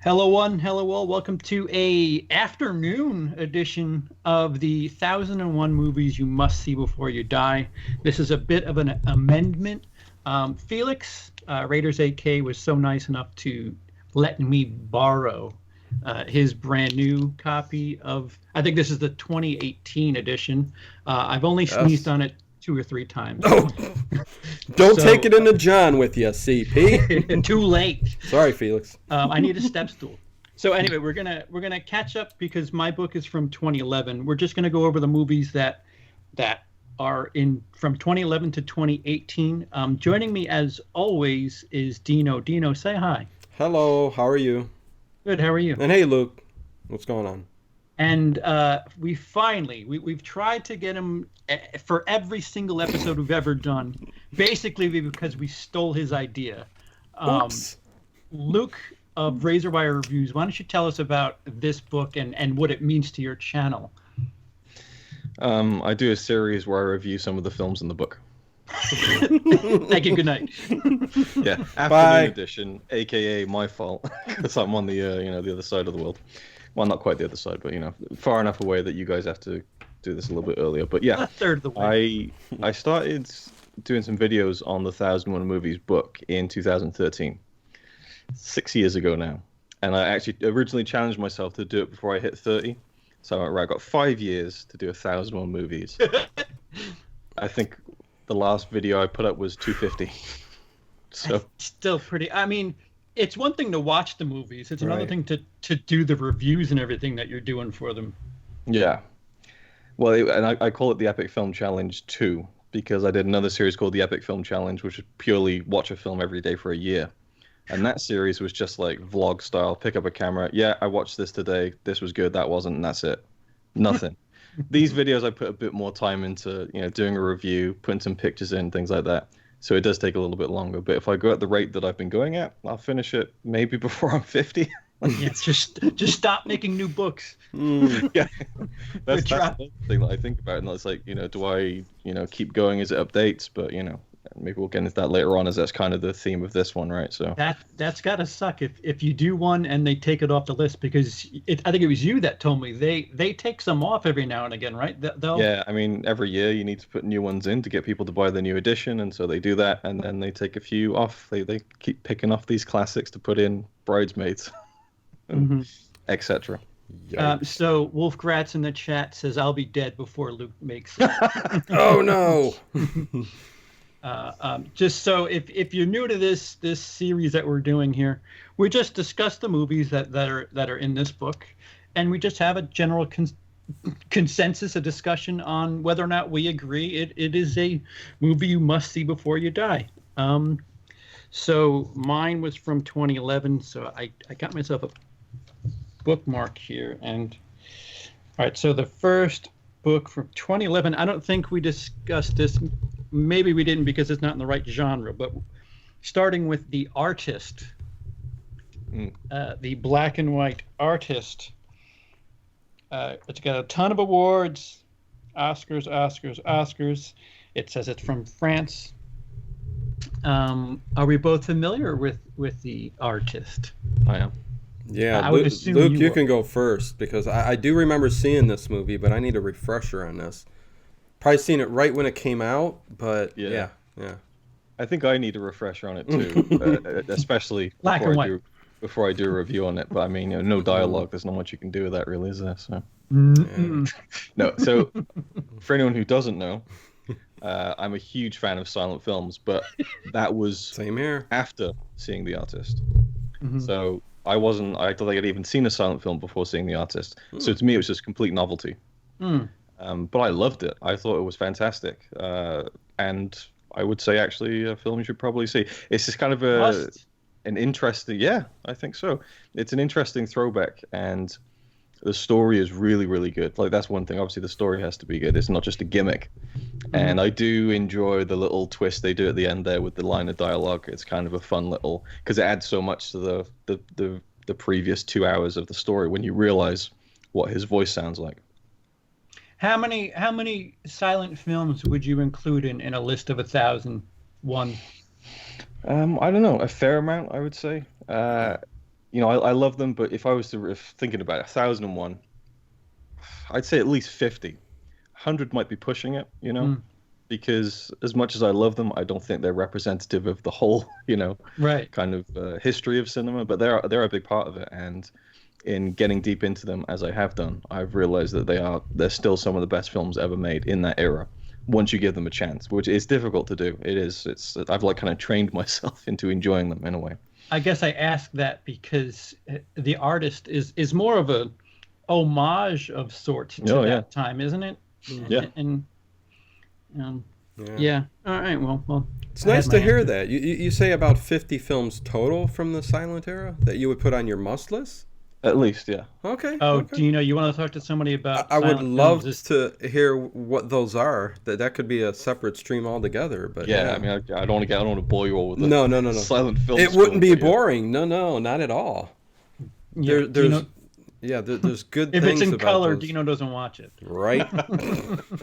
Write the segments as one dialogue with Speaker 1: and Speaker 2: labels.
Speaker 1: Hello one, hello all. Welcome to a afternoon edition of the 1001 movies you must see before you die. This is a bit of an amendment. Felix, Raiders 8K, was so nice enough to let me borrow his brand new copy of, I think this is the 2018 edition. I've only sneezed
Speaker 2: Yes.
Speaker 1: on it two or three times.
Speaker 2: Oh, don't
Speaker 1: So-
Speaker 2: take it into John with you, CP.
Speaker 1: Too late.
Speaker 2: Sorry, Felix.
Speaker 1: I need a step stool. So anyway, we're gonna catch up because my book is from 2011. We're just gonna go over the movies that are in from 2011 to 2018. Joining me as always is Dino. Dino, say hi.
Speaker 2: Hello, how are you?
Speaker 1: Good. How are you?
Speaker 2: And hey, Luke, what's going on?
Speaker 1: And we've tried to get him for every single episode we've ever done, basically because we stole his idea.
Speaker 2: Oops.
Speaker 1: Luke of Razorwire Reviews, why don't you tell us about this book and what it means to your channel?
Speaker 3: I do a series where I review some of the films in the book.
Speaker 1: Thank you. Good night.
Speaker 3: Yeah, afternoon
Speaker 2: Bye.
Speaker 3: edition, aka my fault, because I'm on the the other side of the world. Well, not quite the other side, but far enough away that you guys have to do this a little bit earlier. But yeah,
Speaker 1: A third of the way.
Speaker 3: I started doing some videos on the 1001 Movies book in 2013, 6 years ago now, and I actually originally challenged myself to do it before I hit 30. So I got 5 years to do 1001 movies. I think the last video I put up was 250. So
Speaker 1: Still pretty. I mean, it's one thing to watch the movies. It's another
Speaker 2: Right.
Speaker 1: thing to do the reviews and everything that you're doing for them.
Speaker 3: yeah, well, I call it the Epic Film Challenge 2 because I did another series called the Epic Film Challenge, which is purely watch a film every day for a year. And that series was just like vlog style, pick up a camera. Yeah, I watched this today. This was good. That wasn't, and that's it. Nothing. These videos, I put a bit more time into, doing a review, putting some pictures in, things like that. So it does take a little bit longer. But if I go at the rate that I've been going at, I'll finish it maybe before I'm 50.
Speaker 1: Yeah, just stop making new books.
Speaker 3: Yeah, that's
Speaker 1: try.
Speaker 3: the thing that I think about, and it's like, do I, keep going as it updates? But maybe we'll get into that later on, as that's kind of the theme of this one, right? So
Speaker 1: That's gotta suck if you do one and they take it off the list, because I think it was you that told me they take some off every now and again, right? They'll,
Speaker 3: yeah, I mean, every year you need to put new ones in to get people to buy the new edition, and so they do that, and then they take a few off. They keep picking off these classics to put in Bridesmaids, etc.
Speaker 1: So Wolf Gratz in the chat says I'll be dead before Luke makes it.
Speaker 2: Oh no.
Speaker 1: Just so if you're new to this series that we're doing here, we just discuss the movies that are in this book, and we just have a general consensus, a discussion on whether or not we agree it is a movie you must see before you die. So mine was from 2011, so I got myself a bookmark here, and all right, so the first book from 2011, I don't think we discussed this. Maybe we didn't because it's not in the right genre, but starting with The Artist, the black and white Artist. It's got a ton of awards, Oscars. It says it's from France. Are we both familiar with The Artist?
Speaker 3: I am.
Speaker 2: Yeah,
Speaker 1: I would
Speaker 2: Luke,
Speaker 1: assume
Speaker 2: Luke,
Speaker 1: you
Speaker 2: you
Speaker 1: were.
Speaker 2: can go first because I do remember seeing this movie, but I need a refresher on this. Probably seen it right when it came out, but yeah.
Speaker 3: I think I need a refresher on it too, especially
Speaker 1: Black and white.
Speaker 3: before I do a review on it. But I mean, no dialogue. There's not much you can do with that, really, is there? So no. So for anyone who doesn't know, I'm a huge fan of silent films, but that was
Speaker 2: Same here.
Speaker 3: after seeing The Artist.
Speaker 1: Mhm.
Speaker 3: So I don't think I'd even seen a silent film before seeing The Artist. So to me, it was just complete novelty. But I loved it. I thought it was fantastic. And I would say, actually, a film you should probably see. It's just kind of an interesting... Yeah, I think so. It's an interesting throwback, and the story is really, really good. Like, that's one thing. Obviously, the story has to be good. It's not just a gimmick. And I do enjoy the little twist they do at the end there with the line of dialogue. It's kind of a fun little... Because it adds so much to the previous 2 hours of the story when you realize what his voice sounds like.
Speaker 1: How many silent films would you include in a list of 1,001?
Speaker 3: I don't know, a fair amount, I would say. you know, I love them, but if I was to if thinking about it, 1001, I'd say at least 50. 100 might be pushing it, you know,
Speaker 1: Mm,
Speaker 3: because as much as I love them, I don't think they're representative of the whole, you know,
Speaker 1: right.
Speaker 3: kind of history of cinema. But they're a big part of it, and in getting deep into them as I have done, I've realized that they're still some of the best films ever made in that era. Once you give them a chance, which is difficult to do, I've like kind of trained myself into enjoying them in a way.
Speaker 1: I guess I ask that because the artist is more of a homage of sorts to
Speaker 3: Oh yeah,
Speaker 1: that time, isn't it?
Speaker 3: yeah.
Speaker 1: And
Speaker 2: Yeah.
Speaker 1: yeah. All right. Well,
Speaker 2: It's
Speaker 1: I had
Speaker 2: nice
Speaker 1: my
Speaker 2: to hear
Speaker 1: answer.
Speaker 2: that. You say about 50 films total from the silent era that you would put on your must list?
Speaker 3: At least, yeah.
Speaker 2: Okay.
Speaker 1: Oh,
Speaker 2: Okay.
Speaker 1: do you know you want to talk to somebody about
Speaker 2: I would
Speaker 1: silent films?
Speaker 2: love to hear what those are. That could be a separate stream altogether. But
Speaker 3: Yeah, I mean, I don't want to bore you all with the
Speaker 2: no.
Speaker 3: silent film.
Speaker 2: It wouldn't
Speaker 3: score,
Speaker 2: be
Speaker 3: but yeah.
Speaker 2: boring. No, not at all.
Speaker 1: Yeah.
Speaker 2: There's there's good
Speaker 1: If
Speaker 2: things
Speaker 1: it's in
Speaker 2: about
Speaker 1: color,
Speaker 2: those.
Speaker 1: Dino doesn't watch it.
Speaker 2: Right?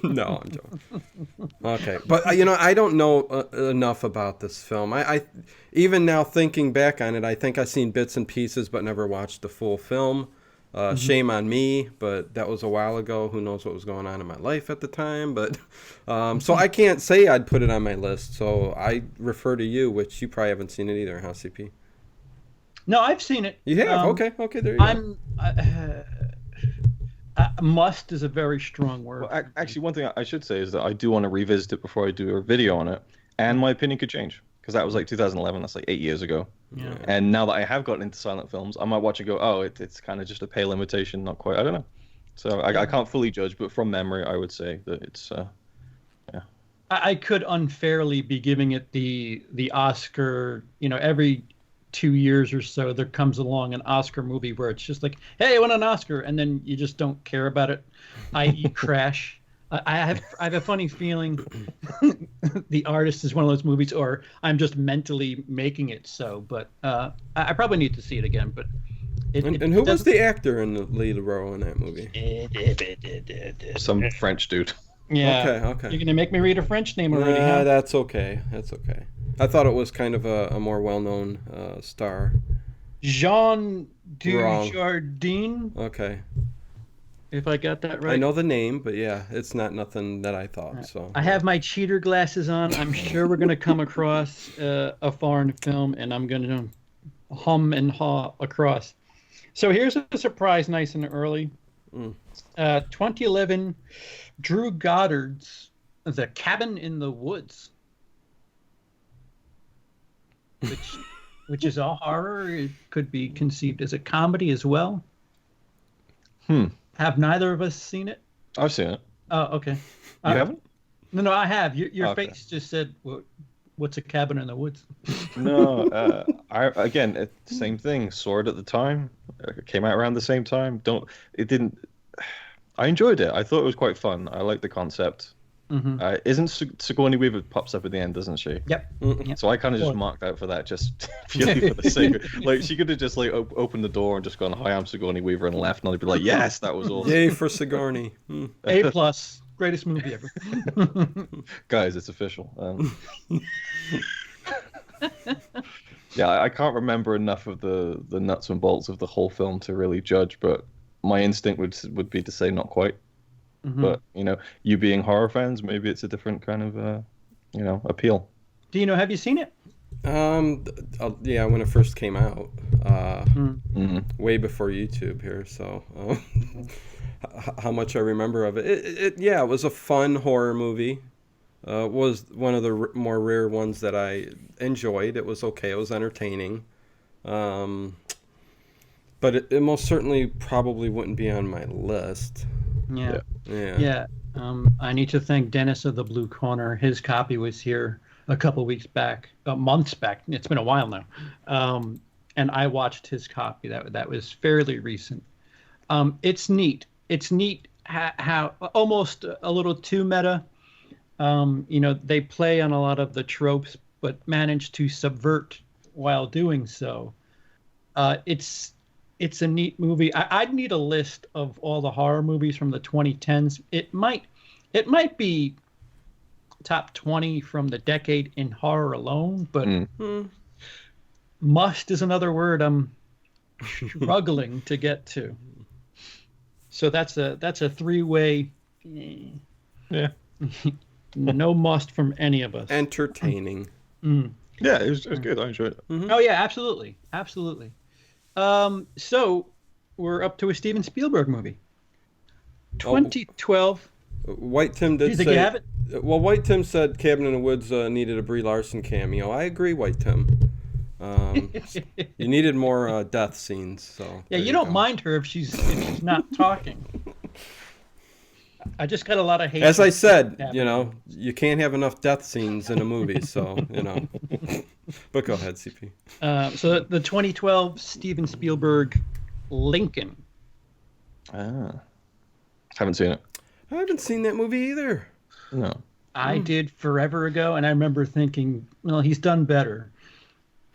Speaker 2: No, I'm joking. Okay, but you know, I don't know enough about this film. I even now thinking back on it, I think I've seen bits and pieces, but never watched the full film. Shame on me, but that was a while ago. Who knows what was going on in my life at the time? But so I can't say I'd put it on my list. So I refer to you, which you probably haven't seen it either, huh, CP?
Speaker 1: No, I've seen it.
Speaker 2: You have? Okay, there you go.
Speaker 1: I'm. Must is a very strong word.
Speaker 3: Well, actually, one thing I should say is that I do want to revisit it before I do a video on it, and my opinion could change because that was like 2011. That's like 8 years ago.
Speaker 1: Yeah.
Speaker 3: And now that I have gotten into silent films, I might watch and go, oh, it's kind of just a pale imitation, not quite. I don't know. So I can't fully judge, but from memory, I would say that it's yeah.
Speaker 1: I could unfairly be giving it the Oscar. You know, every 2 years or so, there comes along an Oscar movie where it's just like, hey, I won an Oscar, and then you just don't care about it, i.e. Crash. I have a funny feeling The Artist is one of those movies, or I'm just mentally making it so. But I probably need to see it again. But
Speaker 2: and who was the actor in the lead role in that movie?
Speaker 3: Some French dude.
Speaker 1: Yeah.
Speaker 2: Okay.
Speaker 1: You're gonna make me read a French name already, huh?
Speaker 2: That's okay. I thought it was kind of a more well-known star.
Speaker 1: Jean
Speaker 2: Wrong.
Speaker 1: Dujardin,
Speaker 2: Okay.
Speaker 1: if I got that right.
Speaker 2: I know the name, but yeah, it's not nothing that I thought. So
Speaker 1: I have my cheater glasses on. I'm sure we're going to come across a foreign film, and I'm going to hum and haw across. So here's a surprise, nice and early. 2011, Drew Goddard's The Cabin in the Woods, which is a horror. It could be conceived as a comedy as well. Have neither of us seen it?
Speaker 3: I've seen it.
Speaker 1: Oh, okay.
Speaker 3: You haven't?
Speaker 1: No, I have. Your
Speaker 3: Okay.
Speaker 1: face just said, "What's a cabin in the woods?"
Speaker 3: No, same thing. Saw it at the time. It came out around the same time. I enjoyed it. I thought it was quite fun. I like the concept. Isn't Sigourney Weaver pops up at the end, doesn't she?
Speaker 1: Yep.
Speaker 3: So I kind of just marked out for that, just purely for the sake of, like, she could have just like opened the door and just gone, "Hi, I'm Sigourney Weaver," and left, and I'd be like, "Yes, that was awesome."
Speaker 2: Yay for Sigourney.
Speaker 1: A+, greatest movie ever.
Speaker 3: Guys, it's official. Yeah, I can't remember enough of the nuts and bolts of the whole film to really judge, but my instinct would be to say not quite. But you know, you being horror fans, maybe it's a different kind of appeal.
Speaker 1: Do you know? Have you seen it?
Speaker 2: Yeah, when it first came out, way before YouTube here. So, how much I remember of it? It was a fun horror movie. Was one of the more rare ones that I enjoyed. It was okay. It was entertaining. But it most certainly probably wouldn't be on my list.
Speaker 1: Yeah.
Speaker 2: Yeah.
Speaker 1: I need to thank Dennis of the Blue Corner. His copy was here a couple weeks back, months back. It's been a while now. And I watched his copy. That was fairly recent. It's neat. It's neat how almost a little too meta. They play on a lot of the tropes, but manage to subvert while doing so. It's a neat movie. I'd need a list of all the horror movies from the 2010s. It might be top 20 from the decade in horror alone, but must is another word I'm struggling to get to. So that's a three-way.
Speaker 3: Yeah.
Speaker 1: No must from any of us.
Speaker 2: Entertaining.
Speaker 3: Yeah, it was good. I enjoyed it.
Speaker 1: Oh yeah, absolutely, absolutely. So we're up to a Steven Spielberg movie. 2012.
Speaker 2: White Tim
Speaker 1: Do you
Speaker 2: did
Speaker 1: think
Speaker 2: say.
Speaker 1: you have it?
Speaker 2: Well, White Tim said Cabin in the Woods needed a Brie Larson cameo. I agree, White Tim. You needed more death scenes. So
Speaker 1: Yeah, you don't mind her if she's not talking. I just got a lot of hate.
Speaker 2: As I said, you can't have enough death scenes in a movie, so But go ahead, CP.
Speaker 1: So the 2012 Steven Spielberg Lincoln.
Speaker 3: Haven't seen it.
Speaker 2: I haven't seen that movie either.
Speaker 3: No.
Speaker 1: I did forever ago, and I remember thinking, well, he's done better.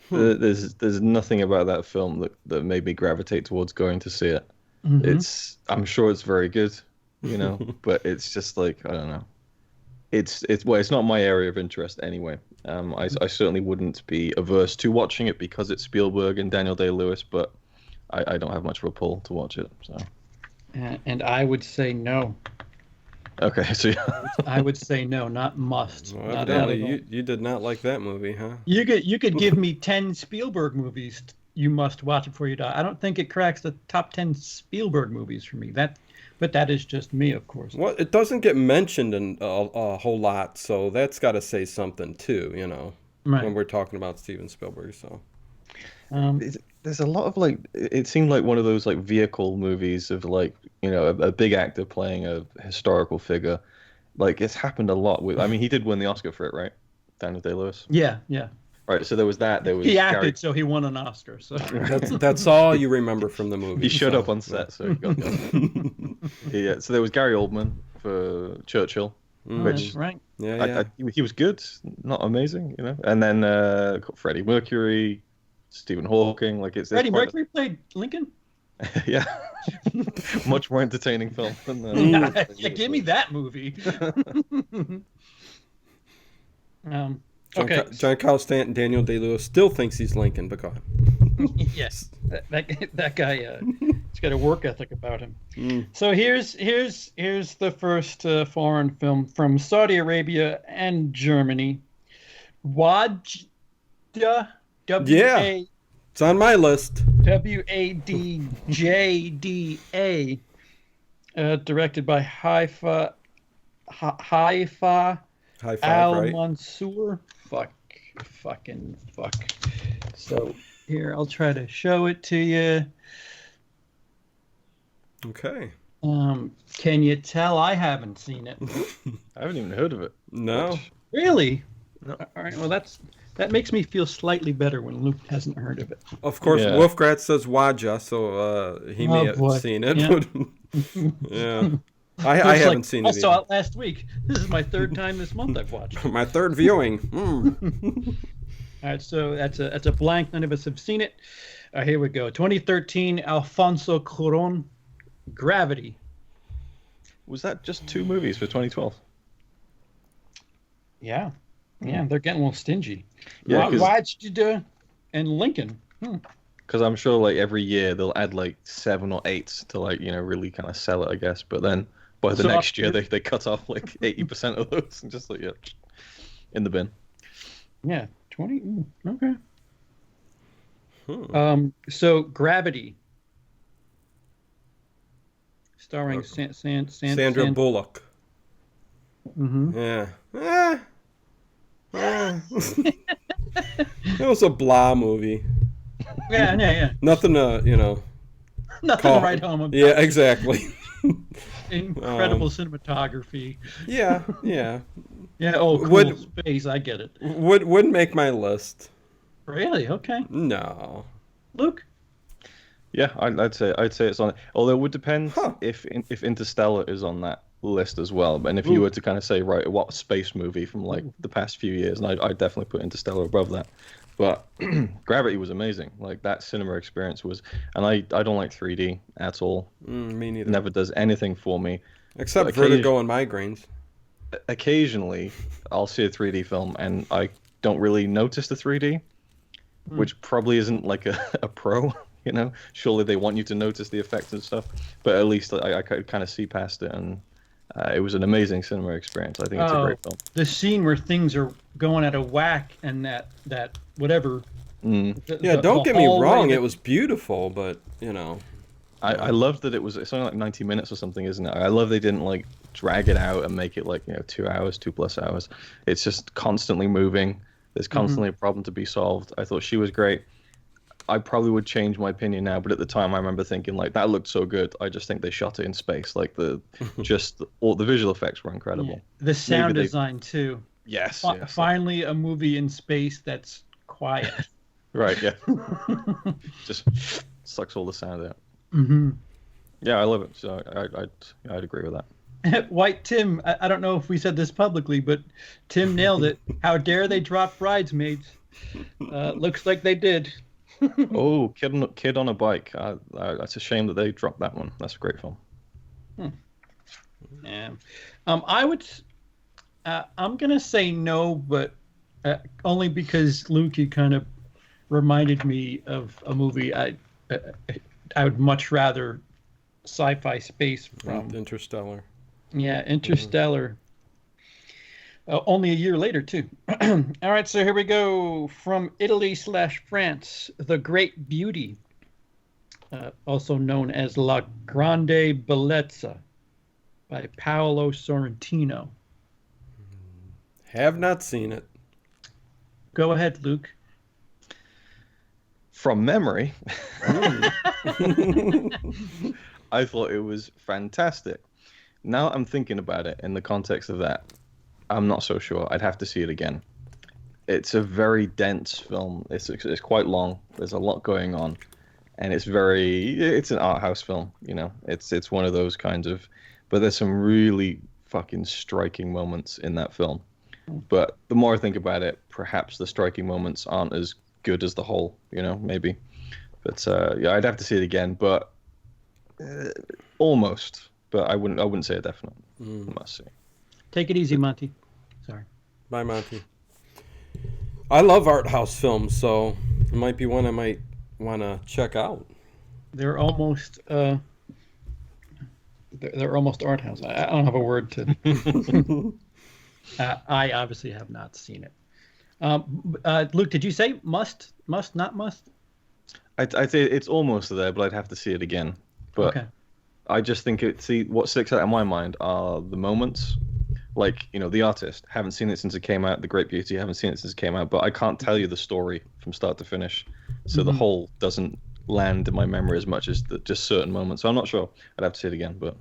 Speaker 3: There's nothing about that film that made me gravitate towards going to see it.
Speaker 1: Mm-hmm.
Speaker 3: I'm sure it's very good, but it's just like, I don't know. It's not my area of interest anyway. I certainly wouldn't be averse to watching it because it's Spielberg and Daniel Day-Lewis, but I don't have much of a pull to watch it. So.
Speaker 1: And I would say no.
Speaker 3: Okay, so
Speaker 1: I would say no, not must.
Speaker 2: Well,
Speaker 1: not
Speaker 2: evidently, you did not like that movie, huh?
Speaker 1: You could give me 10 Spielberg movies you must watch before you die. I don't think it cracks the top 10 Spielberg movies for me. But that is just me, of course.
Speaker 2: Well, it doesn't get mentioned in a whole lot, so that's got to say something too,
Speaker 1: right.
Speaker 2: When we're talking about Steven Spielberg. So
Speaker 3: there's a lot of it seemed like one of those vehicle movies of a big actor playing a historical figure. It's happened a lot with. I mean, he did win the Oscar for it, right? Daniel Day-Lewis.
Speaker 1: Yeah.
Speaker 3: Right, so there was that. There was
Speaker 1: he acted, so he won an Oscar. So
Speaker 2: that's all you remember from the movie.
Speaker 3: He showed up on set, so he got the Oscar. Yeah, so there was Gary Oldman for Churchill, which
Speaker 1: right.
Speaker 2: Yeah.
Speaker 3: He was good, not amazing, And then Freddie Mercury, Stephen Hawking,
Speaker 1: Freddie Mercury played Lincoln.
Speaker 3: Yeah, much more entertaining film than.
Speaker 1: Yeah, give me that movie. Okay.
Speaker 2: John Carl Stanton, Daniel Day-Lewis still thinks he's Lincoln, but go ahead.
Speaker 1: Yes, that guy. He's got a work ethic about him. So here's the first foreign film from Saudi Arabia and Germany. Wajda.
Speaker 2: Yeah, it's on my list.
Speaker 1: Wadjda. Directed by Haifa Al Mansour. Fuck. So here, I'll try to show it to you.
Speaker 2: Okay.
Speaker 1: Can you tell I haven't seen it?
Speaker 3: I haven't even heard of it.
Speaker 2: No.
Speaker 1: Really?
Speaker 3: No.
Speaker 1: All right. Well, that makes me feel slightly better when Luke hasn't heard of it.
Speaker 2: Of course,
Speaker 3: Yeah.
Speaker 2: Wolfgrat says Waja, so he may have seen it.
Speaker 1: Yeah.
Speaker 2: Yeah. I haven't seen it.
Speaker 1: I saw it last week. This is my third time this month I've watched it.
Speaker 2: My third viewing.
Speaker 1: All right, so that's a blank. None of us have seen it. Here we go. 2013, Alfonso Cuarón, Gravity.
Speaker 3: Was that just 2 movies for 2012?
Speaker 1: Yeah, they're getting a little stingy.
Speaker 3: Yeah,
Speaker 1: Wajda and Lincoln.
Speaker 3: Because I'm sure every year they'll add 7 or 8 to really kind of sell it, I guess. But then by the next year they cut off 80% of those and just in the bin.
Speaker 1: Yeah, 20. Okay. So Gravity, starring
Speaker 2: Sandra Bullock.
Speaker 1: Mm-hmm.
Speaker 2: Yeah. It was a blah movie.
Speaker 1: Yeah.
Speaker 2: Nothing to,
Speaker 1: Nothing to write home about.
Speaker 2: Yeah, exactly.
Speaker 1: Incredible cinematography.
Speaker 2: Yeah.
Speaker 1: Yeah. Oh, cool space. I get it.
Speaker 2: Wouldn't make my list.
Speaker 1: Really? Okay.
Speaker 2: No.
Speaker 1: Luke?
Speaker 3: Yeah, I'd say it's on it. Although it would depend if Interstellar is on that list as well. And if you were to kind of say, right, what space movie from the past few years, and I'd definitely put Interstellar above that. But Gravity was amazing. That cinema experience was, and I don't like 3D at all.
Speaker 2: Me neither.
Speaker 3: Never does anything for me.
Speaker 2: Except vertigo and migraines.
Speaker 3: Occasionally, I'll see a 3D film and I don't really notice the 3D, which probably isn't a pro, You know, surely they want you to notice the effects and stuff. But at least I could kind of see past it, and it was an amazing cinema experience. I think it's a great film.
Speaker 1: The scene where things are going at a whack and that whatever.
Speaker 2: Don't get me wrong, it was beautiful, but you know.
Speaker 3: I love that it's only like 90 minutes or something, isn't it? I love they didn't like drag it out and make it like 2 hours, 2+ hours. It's just constantly moving. There's constantly a problem to be solved. I thought she was great. I probably would change my opinion now, but at the time I remember thinking like that looked so good. I just think they shot it in space. Like all the visual effects were incredible.
Speaker 1: Yeah. The sound design too.
Speaker 3: Yes.
Speaker 1: Finally, a movie in space that's quiet.
Speaker 3: Right. Yeah. Just sucks all the sound out.
Speaker 1: Mm-hmm.
Speaker 3: Yeah, I love it. So I'd agree with that.
Speaker 1: White Tim, I don't know if we said this publicly, but Tim nailed it. How dare they drop Bridesmaids? Looks like they did.
Speaker 3: Oh, Kid on a Bike. That's a shame that they dropped that one. That's a great film.
Speaker 1: Yeah. I would. I'm gonna say no, but only because Luke, you kind of reminded me of a movie I would much rather sci-fi space from.
Speaker 2: Interstellar.
Speaker 1: Yeah, Interstellar. Only a year later, too. All right, so here we go. From Italy/France, The Great Beauty, also known as La Grande Bellezza, by Paolo Sorrentino.
Speaker 2: Have not seen it.
Speaker 1: Go ahead, Luke.
Speaker 3: From memory, I thought it was fantastic. Now I'm thinking about it in the context of that. I'm not so sure. I'd have to see it again. It's a very dense film. It's quite long. There's a lot going on, and it's an art house film. You know, it's one of those kinds of. But there's some really fucking striking moments in that film. But the more I think about it, perhaps the striking moments aren't as good as the whole, maybe. But I'd have to see it again, but almost. But I wouldn't say a definite. Must see.
Speaker 1: Take it easy, Monty. Sorry.
Speaker 2: Bye, Monty. I love art house films, so it might be one I might want to check out.
Speaker 1: They're almost they're almost art house. I don't have a word to. I obviously have not seen it. Luke, did you say must, not must?
Speaker 3: I'd say it's almost there, but I'd have to see it again. But okay. I just think what sticks out in my mind are the moments, like, The Artist. Haven't seen it since it came out. The Great Beauty. Haven't seen it since it came out. But I can't tell you the story from start to finish. So the whole doesn't land in my memory as much as just certain moments. So I'm not sure. I'd have to see it again. But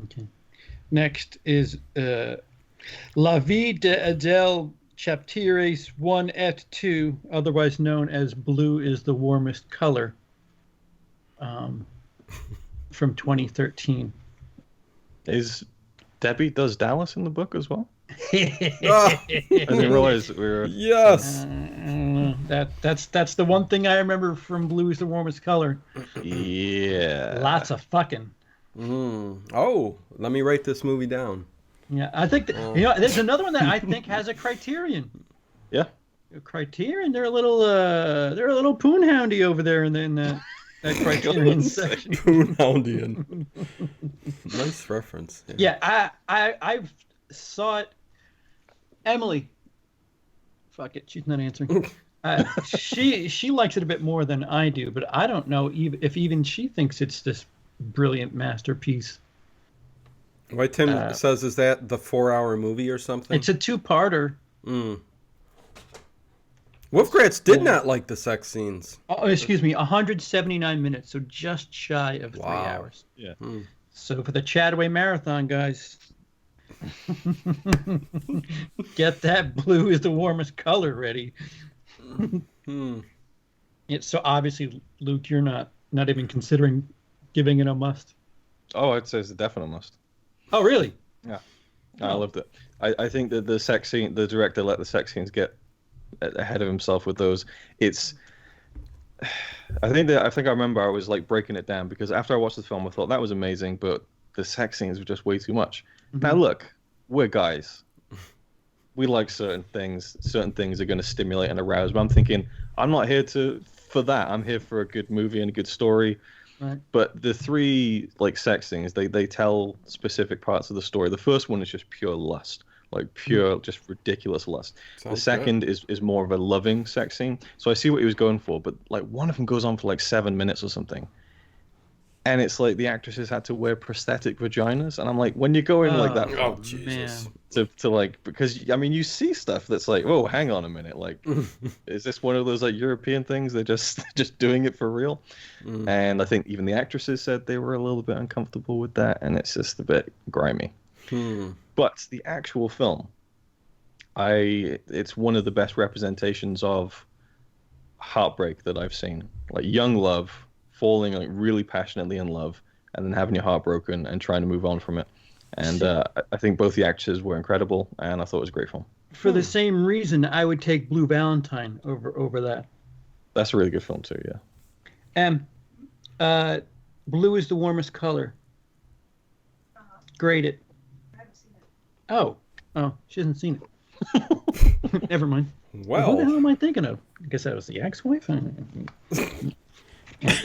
Speaker 1: Okay. Next is La Vida Adele, Chapters 1 et 2, otherwise known as Blue is the Warmest Color, from 2013.
Speaker 3: Is Debbie does Dallas in the book as well? I didn't realize we were.
Speaker 2: Yes.
Speaker 1: That's the one thing I remember from Blue is the Warmest Color.
Speaker 3: Yeah.
Speaker 1: Lots of fucking.
Speaker 2: Oh, let me write this movie down.
Speaker 1: Yeah, I think there's another one that I think has a Criterion.
Speaker 3: Yeah.
Speaker 1: A Criterion, they're a little poonhoundy over there in that Criterion section.
Speaker 2: Poonhoundian. Nice reference.
Speaker 1: Yeah, I saw it. Emily. Fuck it, she's not answering. She likes it a bit more than I do, but I don't know if even she thinks it's this brilliant masterpiece.
Speaker 2: Why Tim says, is that the 4-hour movie or something?
Speaker 1: It's a 2-parter.
Speaker 2: Wolfgratz did not like the sex scenes.
Speaker 1: Oh, excuse me, 179 minutes, so just shy of 3 hours.
Speaker 3: Yeah.
Speaker 1: So for the Chataway Marathon, guys, get that Blue is the Warmest Color ready. So obviously, Luke, you're not even considering giving it a must.
Speaker 3: Oh, I'd say it's a definite must.
Speaker 1: Oh, really?
Speaker 3: Yeah. I loved it. I think that the sex scene, the director let the sex scenes get ahead of himself with those. I think I remember I was like breaking it down because after I watched the film, I thought that was amazing, but the sex scenes were just way too much. Now look, we're guys. We like certain things. Certain things are going to stimulate and arouse. But I'm thinking, I'm not here to for that, I'm here for a good movie and a good story.
Speaker 1: Right.
Speaker 3: But the three like sex scenes, they tell specific parts of the story. The first one is just pure lust, like pure, just ridiculous lust.
Speaker 2: Sounds
Speaker 3: the second is more of a loving sex scene. So I see what he was going for, but like one of them goes on for like 7 minutes or something. And it's like the actresses had to wear prosthetic vaginas, and I'm like, when you go in like that,
Speaker 2: Oh, Jesus.
Speaker 3: to like, because I mean, you see stuff that's like, oh, hang on a minute, like, is this one of those like European things? They're just doing it for real. And I think even the actresses said they were a little bit uncomfortable with that, and it's just a bit grimy. But the actual film, it's one of the best representations of heartbreak that I've seen. Like young love, falling like really passionately in love, and then having your heart broken and trying to move on from it. And I think both the actors were incredible, and I thought it was a great film.
Speaker 1: For the same reason, I would take Blue Valentine over that.
Speaker 3: That's a really good film too, yeah.
Speaker 1: And blue is the warmest color. Grade it.
Speaker 4: I haven't seen it.
Speaker 1: Oh, she hasn't seen it. Never mind.
Speaker 2: Well,
Speaker 1: who the hell am I thinking of? I guess that was the ex-wife.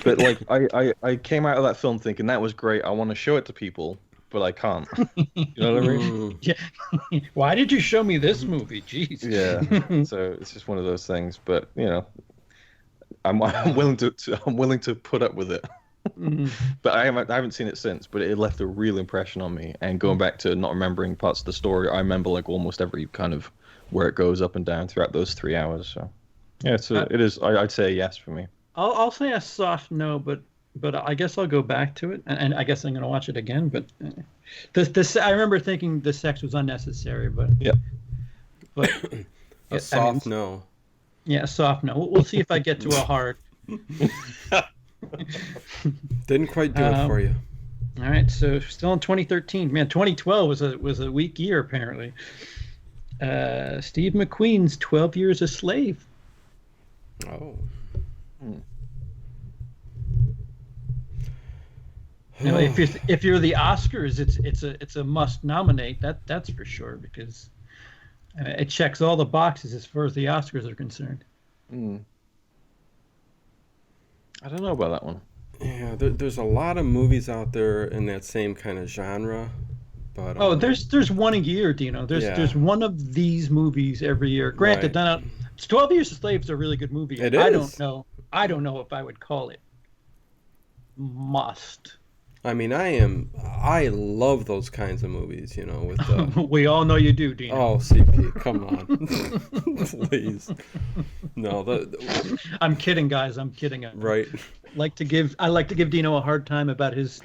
Speaker 3: But like, I came out of that film thinking that was great. I want to show it to people, but I can't. You know what I mean?
Speaker 1: Yeah. Why did you show me this movie? Jeez.
Speaker 3: Yeah. So it's just one of those things. But you know, I'm willing to put up with it. But I haven't seen it since. But it left a real impression on me. And going back to not remembering parts of the story, I remember like almost every kind of where it goes up and down throughout those 3 hours. So yeah, it is. I'd say a yes for me.
Speaker 1: I'll say a soft no, but I guess I'll go back to it, and I guess I'm going to watch it again. But this I remember thinking the sex was unnecessary, but
Speaker 3: yeah,
Speaker 1: but
Speaker 2: a soft no.
Speaker 1: Yeah, a soft no. We'll see if I get to a hard.
Speaker 2: Didn't quite do it for you.
Speaker 1: All right, so still in 2013. Man, 2012 was a weak year apparently. Steve McQueen's 12 Years a Slave.
Speaker 2: Oh.
Speaker 1: You know, if you're the Oscars, it's a must nominate. That's for sure, because it checks all the boxes as far as the Oscars are concerned.
Speaker 3: I don't know about that one.
Speaker 2: Yeah, there's a lot of movies out there in that same kind of genre, but
Speaker 1: there's one a year, Dino. There's one of these movies every year. Granted,
Speaker 2: Right.
Speaker 1: 12 Years a Slave is a really good movie.
Speaker 2: It is.
Speaker 1: I don't know if I would call it must.
Speaker 2: I mean, I love those kinds of movies, you know, with
Speaker 1: We all know you do, Dino.
Speaker 2: oh, CP, come on. Please. No,
Speaker 1: I'm kidding, guys. I'm kidding.
Speaker 2: right.
Speaker 1: I like to give Dino a hard time about his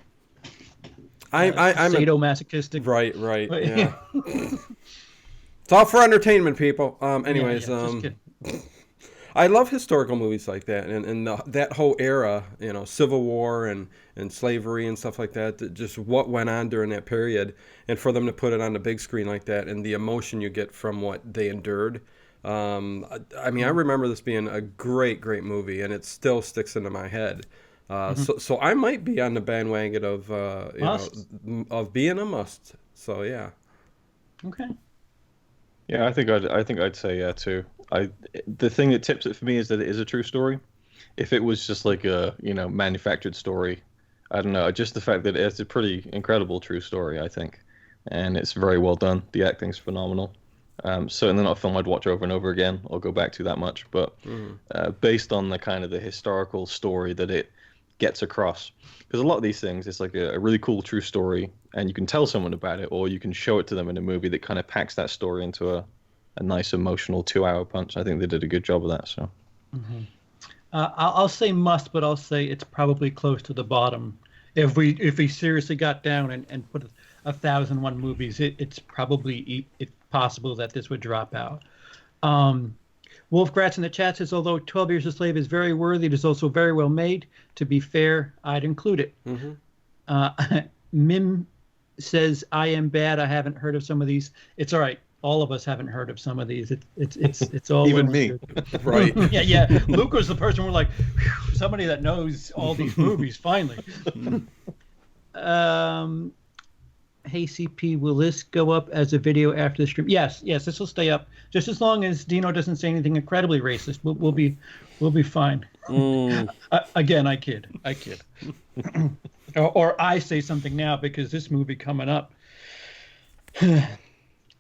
Speaker 2: I'm
Speaker 1: sadomasochistic.
Speaker 2: right, yeah. It's all for entertainment, people. Anyways,
Speaker 1: just kidding.
Speaker 2: I love historical movies like that, and that whole era, you know, Civil War and slavery and stuff like that, just what went on during that period, and for them to put it on the big screen like that, and the emotion you get from what they endured. I mean, I remember this being a great movie, and it still sticks into my head. So I might be on the bandwagon of of being a must. So yeah.
Speaker 1: Okay.
Speaker 3: Yeah, I think I'd say yeah too. The thing that tips it for me is that it is a true story. If it was just like a manufactured story, I don't know. Just the fact that it's a pretty incredible true story, I think, and it's very well done. The acting's phenomenal. Certainly not a film I'd watch over and over again or go back to that much, but based on the kind of the historical story that it gets across, because a lot of these things, it's like a really cool true story, and you can tell someone about it, or you can show it to them in a movie that kind of packs that story into a nice emotional 2-hour punch. I think they did a good job of that. So
Speaker 1: I'll say must, but I'll say it's probably close to the bottom. If we seriously got down and put 1,001 movies, it's probably possible that this would drop out. Wolf Gratz in the chat says, although 12 Years a Slave is very worthy, it is also very well made. To be fair, I'd include it. Mim says, I am bad. I haven't heard of some of these. It's all right. All of us haven't heard of some of these. It's all
Speaker 3: even me,
Speaker 2: right?
Speaker 1: Yeah. Luke was the person we're like, somebody that knows all these movies finally. Hey CP, will this go up as a video after the stream? Yes, this will stay up just as long as Dino doesn't say anything incredibly racist. We'll be fine. Again, I kid. Or I say something now because this movie coming up.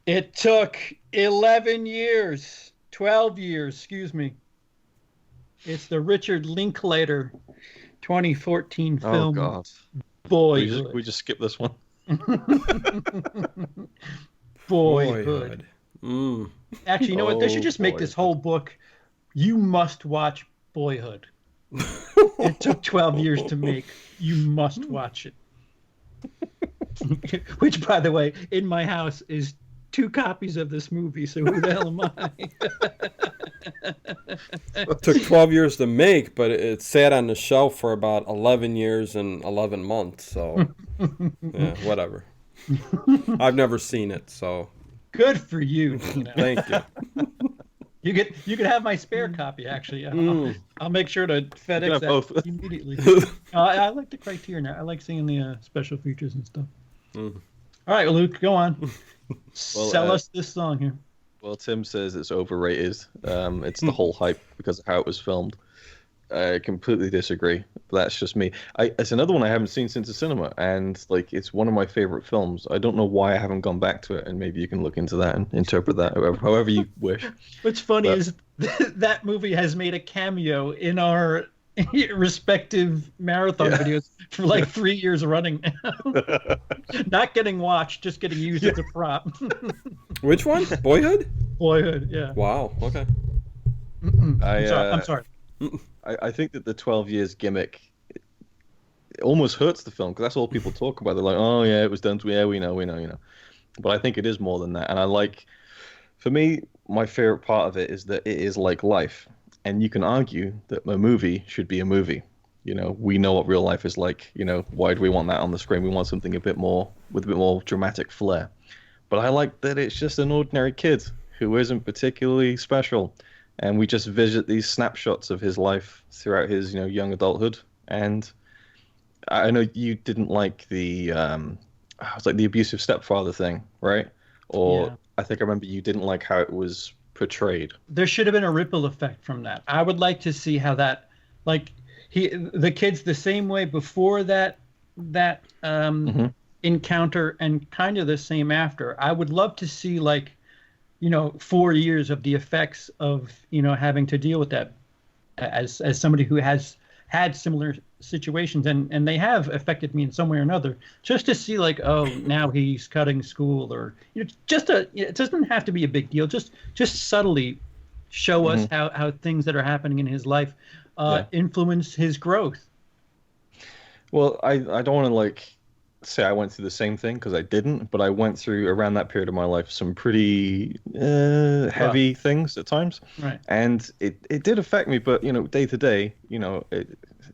Speaker 1: It took 11 years, 12 years, excuse me. It's the Richard Linklater 2014 film.
Speaker 3: Oh, God.
Speaker 1: Boyhood.
Speaker 3: We just skip this one.
Speaker 1: Boyhood. Actually, you know what? They should just make this whole book. You must watch Boyhood. It took 12 years to make. You must watch it. Which, by the way, in my house is 2 copies of this movie, so who the hell am I?
Speaker 2: It took 12 years to make, but it sat on the shelf for about 11 years and 11 months, so yeah, whatever. I've never seen it, so...
Speaker 1: Good for you, Dino.
Speaker 2: Thank you.
Speaker 1: You could have my spare copy, actually. I'll make sure to FedEx that
Speaker 3: both.
Speaker 1: immediately. I like the Criterion. I like seeing the special features and stuff. All right, Luke, go on. Sell us this song here.
Speaker 3: Well, Tim says it's overrated. It's the whole hype because of how it was filmed. I completely disagree. That's just me. It's another one I haven't seen since the cinema, and like it's one of my favorite films. I don't know why I haven't gone back to it, and maybe you can look into that and interpret that however you wish.
Speaker 1: What's funny is that movie has made a cameo in our respective marathon videos for like 3 years running now. Not getting watched, just getting used as a prop.
Speaker 2: Which one? Boyhood?
Speaker 1: Boyhood, yeah.
Speaker 2: Wow, okay.
Speaker 1: I'm sorry.
Speaker 3: I think that the 12 years gimmick it almost hurts the film because that's all people talk about. They're like, oh yeah, it was done. Yeah, we know. But I think it is more than that. And I like, for me, my favorite part of it is that it is like life. And you can argue that a movie should be a movie. You know, we know what real life is like. You know, why do we want that on the screen? We want something with a bit more dramatic flair. But I like that it's just an ordinary kid who isn't particularly special. And we just visit these snapshots of his life throughout his, young adulthood. And I know you didn't like the, it's like the abusive stepfather thing, right? Or yeah. I think I remember you didn't like how it was portrayed.
Speaker 1: There should have been a ripple effect from that. I would like to see how that, like, the kid's the same way before that encounter and kind of the same after. I would love to see, like, 4 years of the effects of, having to deal with that as somebody who has had similar situations and they have affected me in some way or another, just to see like, oh, now he's cutting school or, it doesn't have to be a big deal. Just subtly show us how things that are happening in his life influence his growth.
Speaker 3: Well, I don't want to say I went through the same thing because I didn't, but I went through around that period of my life some pretty heavy things at times,
Speaker 1: right?
Speaker 3: And it did affect me, but day to day,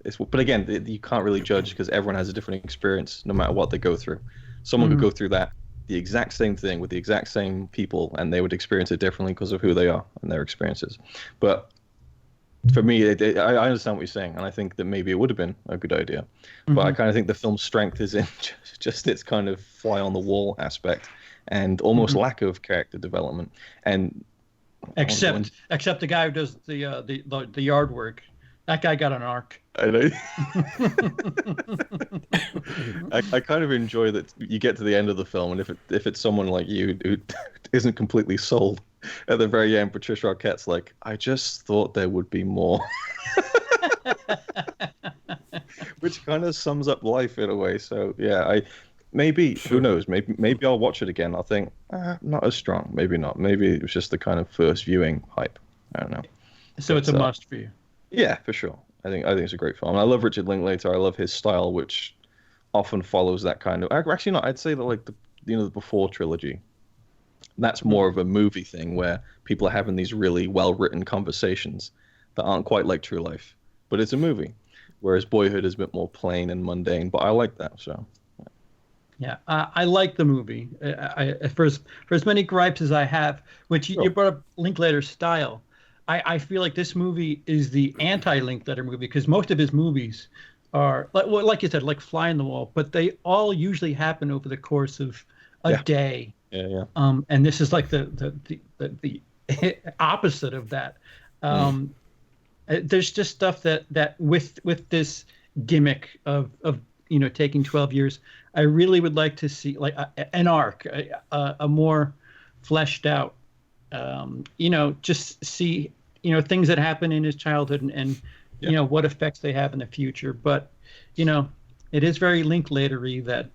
Speaker 3: it's. But again, you can't really judge because everyone has a different experience, no matter what they go through. Someone could go through the exact same thing with the exact same people, and they would experience it differently because of who they are and their experiences. But for me, I understand what you're saying, and I think that maybe it would have been a good idea. But I kind of think the film's strength is in just its kind of fly-on-the-wall aspect and almost lack of character development. And
Speaker 1: except the guy who does the yard work, that guy got an arc.
Speaker 3: I know. I kind of enjoy that you get to the end of the film, and if it's someone like you who isn't completely sold. At the very end, Patricia Arquette's like, I just thought there would be more. Which kind of sums up life in a way. So, yeah, who knows, maybe I'll watch it again. I'll think, not as strong. Maybe not. Maybe it was just the kind of first viewing hype. I don't know.
Speaker 1: So it's a must for you.
Speaker 3: Yeah, for sure. I think it's a great film. And I love Richard Linklater. I love his style, which often follows that kind of... Actually, not. I'd say that, the Before trilogy. That's more of a movie thing where people are having these really well-written conversations that aren't quite like true life. But it's a movie, whereas Boyhood is a bit more plain and mundane. But I like that, so...
Speaker 1: Yeah, I like the movie. For as many gripes as I have, which you brought up Linklater Style, I feel like this movie is the anti-Linklater movie because most of his movies are, like you said, like fly on the wall, but they all usually happen over the course of a day.
Speaker 3: Yeah.
Speaker 1: And this is like the opposite of that. There's just stuff that with this gimmick of taking 12 years, I really would like to see like an arc, a more fleshed out, just see things that happen in his childhood and what effects they have in the future. But it is very Linklater-y that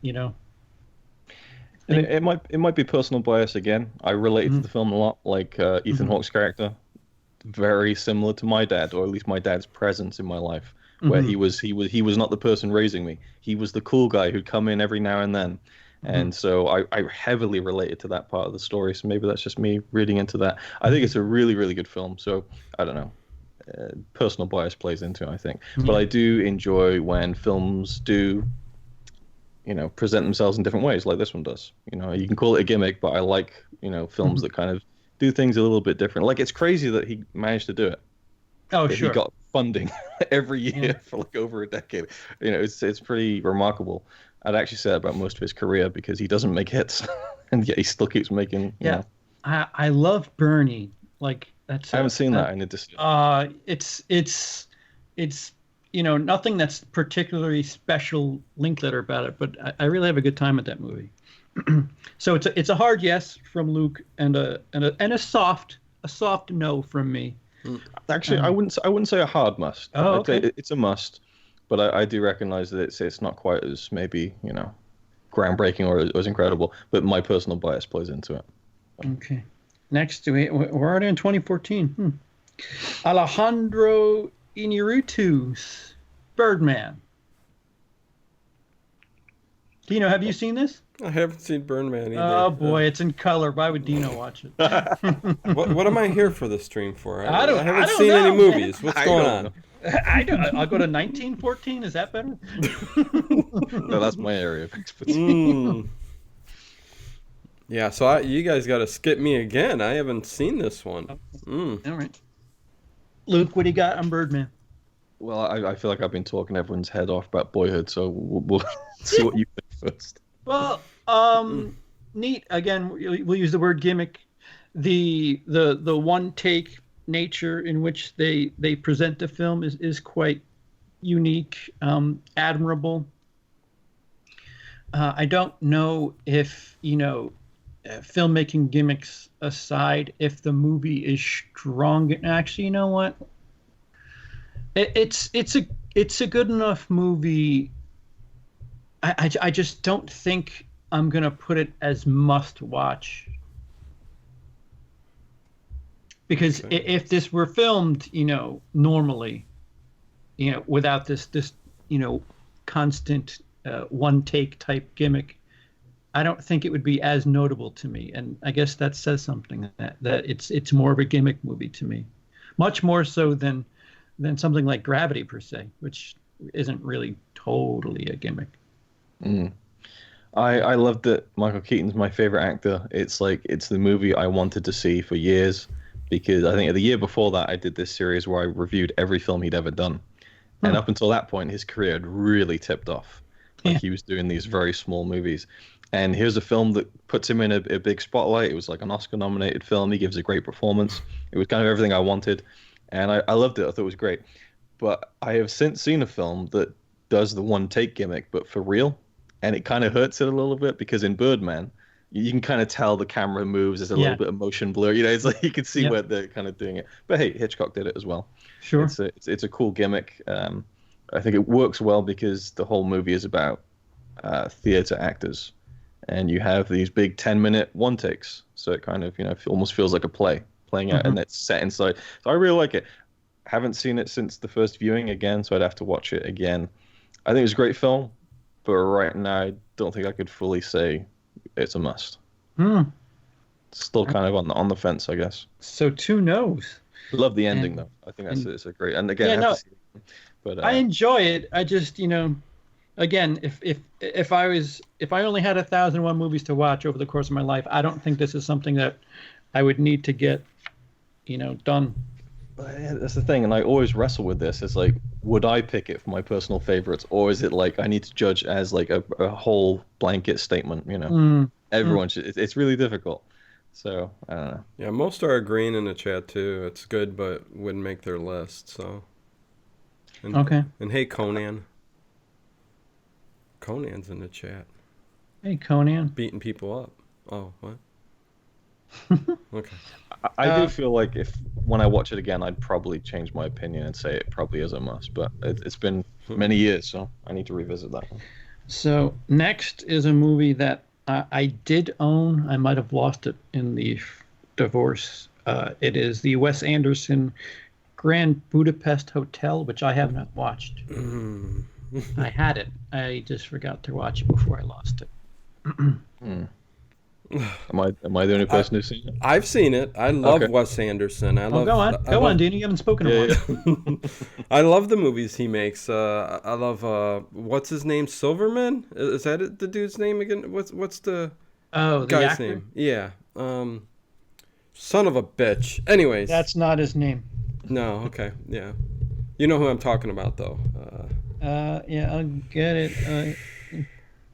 Speaker 3: And it might be personal bias again. I related to the film a lot, like Ethan Hawke's character, very similar to my dad, or at least my dad's presence in my life, where he was not the person raising me. He was the cool guy who'd come in every now and then, and so I heavily related to that part of the story. So maybe that's just me reading into that. I think it's a really, really good film. So I don't know. Personal bias plays into it, I think, but I do enjoy when films do present themselves in different ways like this one does. You can call it a gimmick, but I like films that kind of do things a little bit different. Like, it's crazy that he managed to do it.
Speaker 1: Oh, sure.
Speaker 3: He got funding every year for like over a decade. It's pretty remarkable. I'd actually say that about most of his career, because he doesn't make hits and yet he still keeps making
Speaker 1: I love Bernie. Like, that's
Speaker 3: I haven't seen that. I need to see
Speaker 1: it's nothing that's particularly special Linklater about it, but I really have a good time at that movie. So it's a hard yes from Luke and a soft no from me.
Speaker 3: Actually, I wouldn't say a hard must.
Speaker 1: Oh, okay.
Speaker 3: I'd say it's a must, but I do recognize that it's not quite as maybe groundbreaking or as incredible. But my personal bias plays into it.
Speaker 1: Okay. Next, we're already in 2014. Alejandro Iñárritu's Birdman. Dino, have you seen this?
Speaker 2: I haven't seen Birdman either.
Speaker 1: Oh boy, it's in color. Why would Dino watch it?
Speaker 2: What am I here for the stream for?
Speaker 1: I
Speaker 2: haven't seen any movies. What's going on?
Speaker 1: I'll go to 1914. Is that better?
Speaker 3: No, that's my area of expertise.
Speaker 2: Yeah, so you guys got to skip me again. I haven't seen this one.
Speaker 1: All right. Luke, what do you got on Birdman?
Speaker 3: Well, I feel like I've been talking everyone's head off about Boyhood, so we'll see what you think first.
Speaker 1: Well, neat. Again, we'll use the word gimmick. The one take nature in which they present the film is quite unique, admirable. I don't know if filmmaking gimmicks aside, if the movie is strong. Actually, you know what? It's a good enough movie. I just don't think I'm gonna put it as must watch, because if this were filmed, normally, without this constant one take type gimmick, I don't think it would be as notable to me. And I guess that says something, that it's more of a gimmick movie to me, much more so than something like Gravity per se, which isn't really totally a gimmick.
Speaker 3: I love that Michael Keaton's my favorite actor. It's the movie I wanted to see for years, because I think the year before that I did this series where I reviewed every film he'd ever done. And up until that point, his career had really tipped off. He was doing these very small movies. And here's a film that puts him in a big spotlight. It was like an Oscar-nominated film. He gives a great performance. It was kind of everything I wanted. And I loved it. I thought it was great. But I have since seen a film that does the one-take gimmick, but for real. And it kind of hurts it a little bit, because in Birdman, you can kind of tell the camera moves. There's a little bit of motion blur. It's like you can see where they're kind of doing it. But hey, Hitchcock did it as well.
Speaker 1: Sure.
Speaker 3: It's a cool gimmick. I think it works well because the whole movie is about theater actors. And you have these big 10-minute one takes. So it kind of, almost feels like a play playing out, and it's set inside. So I really like it. Haven't seen it since the first viewing again, so I'd have to watch it again. I think it's a great film, but right now I don't think I could fully say it's a must. Still kind of on the fence, I guess.
Speaker 1: So 2 no's.
Speaker 3: Love the ending though. I think it's a great. And again, I have to see it. But
Speaker 1: I enjoy it. I just, again, if I only had 1,001 movies to watch over the course of my life, I don't think this is something that I would need to get, done.
Speaker 3: That's the thing, and I always wrestle with this. It's like, would I pick it for my personal favorites, or is it like I need to judge as like a whole blanket statement? Everyone should. It's really difficult, So I don't know.
Speaker 2: Yeah, most are agreeing in the chat too. It's good, but wouldn't make their list. So. And,
Speaker 1: Okay.
Speaker 2: And hey, Conan. Conan's in the chat.
Speaker 1: Hey, Conan.
Speaker 2: Beating people up. Oh, what? Okay.
Speaker 3: I do feel like when I watch it again, I'd probably change my opinion and say it probably is a must. But it's been many years, so I need to revisit that one.
Speaker 1: So next is a movie that I did own. I might have lost it in the divorce. It is the Wes Anderson Grand Budapest Hotel, which I have not watched. I had it. I just forgot to watch it before I lost it.
Speaker 3: Am I the only person who's seen it?
Speaker 2: I've seen it. I love Wes Anderson.
Speaker 1: Go on, Dean. You haven't spoken about it.
Speaker 2: I love the movies he makes. I love what's his name? Silverman? Is that it, the dude's name again? What's the guy's
Speaker 1: actor?
Speaker 2: name? Yeah. Son of a bitch. Anyways,
Speaker 1: that's not his name.
Speaker 2: No. Okay. Yeah. You know who I'm talking about, though.
Speaker 1: Yeah, I'll get it.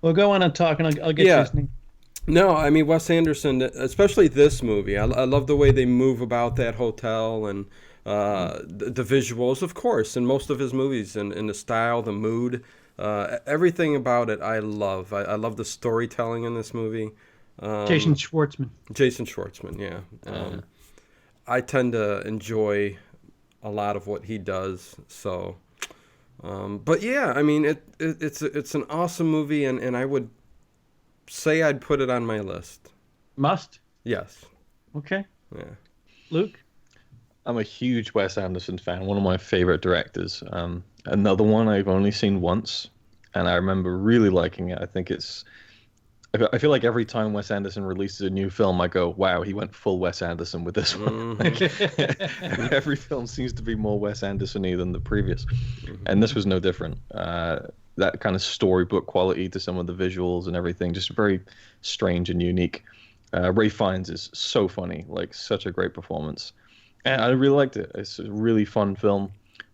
Speaker 1: We'll go on and talk, and I'll get you his name.
Speaker 2: No, I mean, Wes Anderson, especially this movie. I love the way they move about that hotel and the visuals, of course, in most of his movies, and the style, the mood, everything about it I love. I love the storytelling in this movie.
Speaker 1: Jason Schwartzman,
Speaker 2: yeah. I tend to enjoy a lot of what he does, so... but yeah, I mean, it's an awesome movie, and I would say I'd put it on my list.
Speaker 1: Must?
Speaker 2: Yes.
Speaker 1: Okay.
Speaker 2: Yeah.
Speaker 1: Luke?
Speaker 3: I'm a huge Wes Anderson fan, one of my favorite directors. Another one I've only seen once, and I remember really liking it. I feel like every time Wes Anderson releases a new film, I go, wow, he went full Wes Anderson with this one. Every film seems to be more Wes Anderson-y than the previous. And this was no different. That kind of storybook quality to some of the visuals and everything, just very strange and unique. Ray Fiennes is so funny, like such a great performance. And I really liked it. It's a really fun film.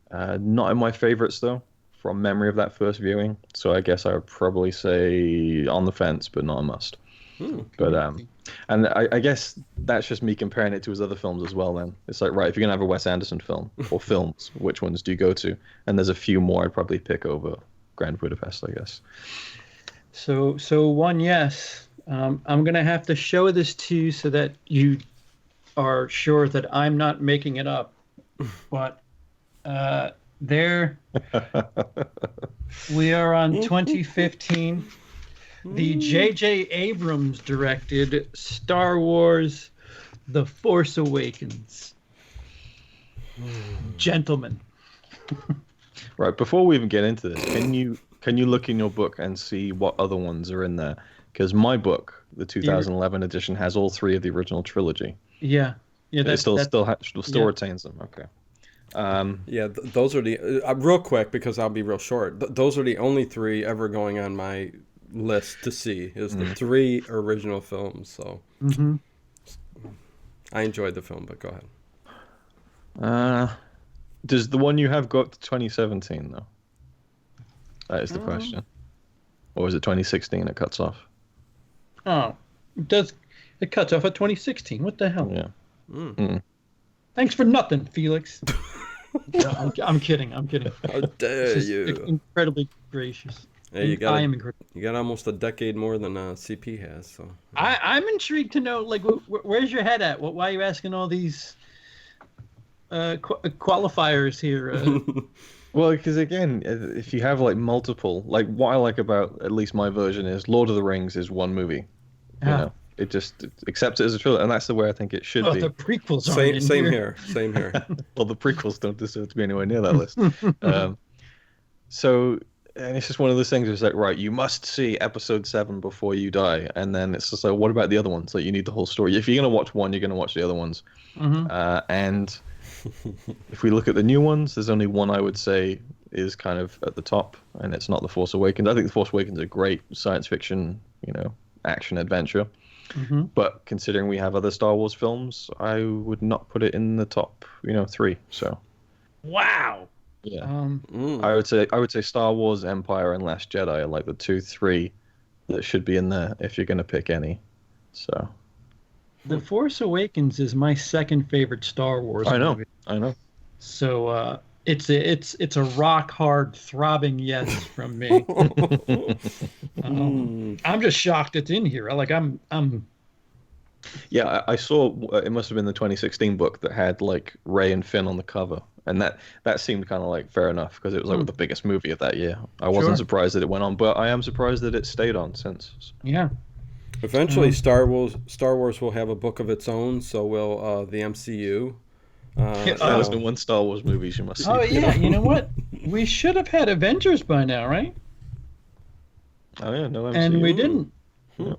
Speaker 3: Not in my favorites, though, from memory of that first viewing. So I guess I would probably say on the fence, but not a must. But and I guess that's just me comparing it to his other films as well. Then it's like, right, if you're gonna have a Wes Anderson film or films, which ones do you go to? And there's a few more I'd probably pick over Grand Budapest, I guess.
Speaker 1: So one yes. I'm gonna have to show this to you so that you are sure that I'm not making it up. But there we are on 2015. The J.J. Abrams directed Star Wars The Force Awakens. Gentlemen.
Speaker 3: Right, before we even get into this, can you look in your book and see what other ones are in there? Because my book, the 2011 edition, has all three of the original trilogy.
Speaker 1: Yeah.
Speaker 3: It still retains them. Okay.
Speaker 2: Those are the real quick, because I'll be real short. Those are the only three ever going on my list to see. Is the three original films. So I enjoyed the film, but go ahead.
Speaker 3: Does the one you have go up to 2017 though? That is the question. Or is it 2016 it cuts off?
Speaker 1: Oh, it cuts off at 2016? What the hell?
Speaker 3: Yeah.
Speaker 1: Thanks for nothing, Felix. No, I'm kidding.
Speaker 2: How dare you?
Speaker 1: Incredibly gracious.
Speaker 2: Hey, you got almost a decade more than CP has. So
Speaker 1: I'm intrigued to know, like, where's your head at? Why are you asking all these qualifiers here?
Speaker 3: Well, because again, if you have like multiple, like what I like about at least my version is Lord of the Rings is one movie. You know, it just accepts it as a trilogy, and that's the way I think it should be.
Speaker 1: The prequels are
Speaker 2: same here.
Speaker 3: Well, the prequels don't deserve to be anywhere near that list. And it's just one of those things. It's like, right, you must see episode 7 before you die, and then it's just like, what about the other ones? Like, you need the whole story. If you're gonna watch one, you're gonna watch the other ones. And if we look at the new ones, there's only one I would say is kind of at the top, and it's not The Force Awakens. I think The Force Awakens is a great science fiction, action adventure. But considering we have other Star Wars films, I would not put it in the top, 3. So.
Speaker 1: Wow.
Speaker 3: Yeah. I would say Star Wars, Empire, and Last Jedi are like the 2, 3 that should be in there if you're going to pick any. So.
Speaker 1: The Force Awakens is my second favorite Star Wars movie.
Speaker 3: I know.
Speaker 1: So it's a rock hard throbbing yes from me. I'm just shocked it's in here. I'm
Speaker 3: Yeah, I saw it must have been the 2016 book that had like Rey and Finn on the cover, and that seemed kind of like fair enough because it was like the biggest movie of that year. I wasn't surprised that it went on, but I am surprised that it stayed on since.
Speaker 1: Yeah.
Speaker 2: Eventually, Star Wars will have a book of its own. So will the MCU.
Speaker 3: There's been one Star Wars movie you must see.
Speaker 1: Oh yeah, you know what? We should have had Avengers by now, right?
Speaker 3: Oh yeah, no MCU.
Speaker 1: And we didn't.
Speaker 3: Yeah.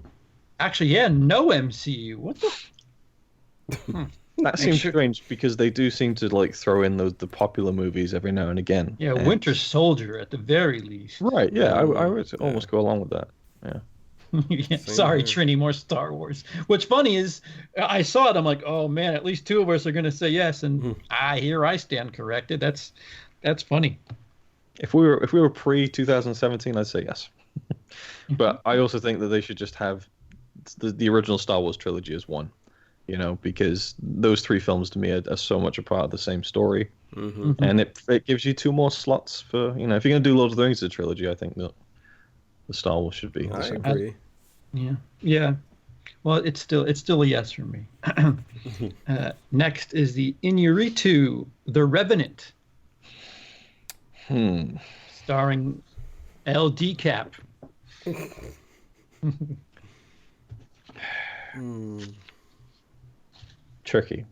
Speaker 1: Actually, yeah, no MCU. What the?
Speaker 3: That seems strange because they do seem to like throw in the popular movies every now and again.
Speaker 1: Yeah, Winter Soldier at the very least.
Speaker 3: Right. Yeah, I would almost go along with that. Yeah.
Speaker 1: Yeah, sorry, Trini, more Star Wars. What's funny is I saw it. I'm like, oh man, at least two of us are going to say yes, and here I stand corrected. That's funny.
Speaker 3: If we were pre 2017, I'd say yes. But I also think that they should just have the original Star Wars trilogy as one, because those three films to me are so much a part of the same story, and it gives you two more slots for if you're going to do Lord of the Rings as a trilogy, I think that the Star Wars should be.
Speaker 2: I agree.
Speaker 1: Yeah. Well, it's still a yes for me. Next is the Iñárritu, The Revenant, starring L. Decap.
Speaker 3: Tricky.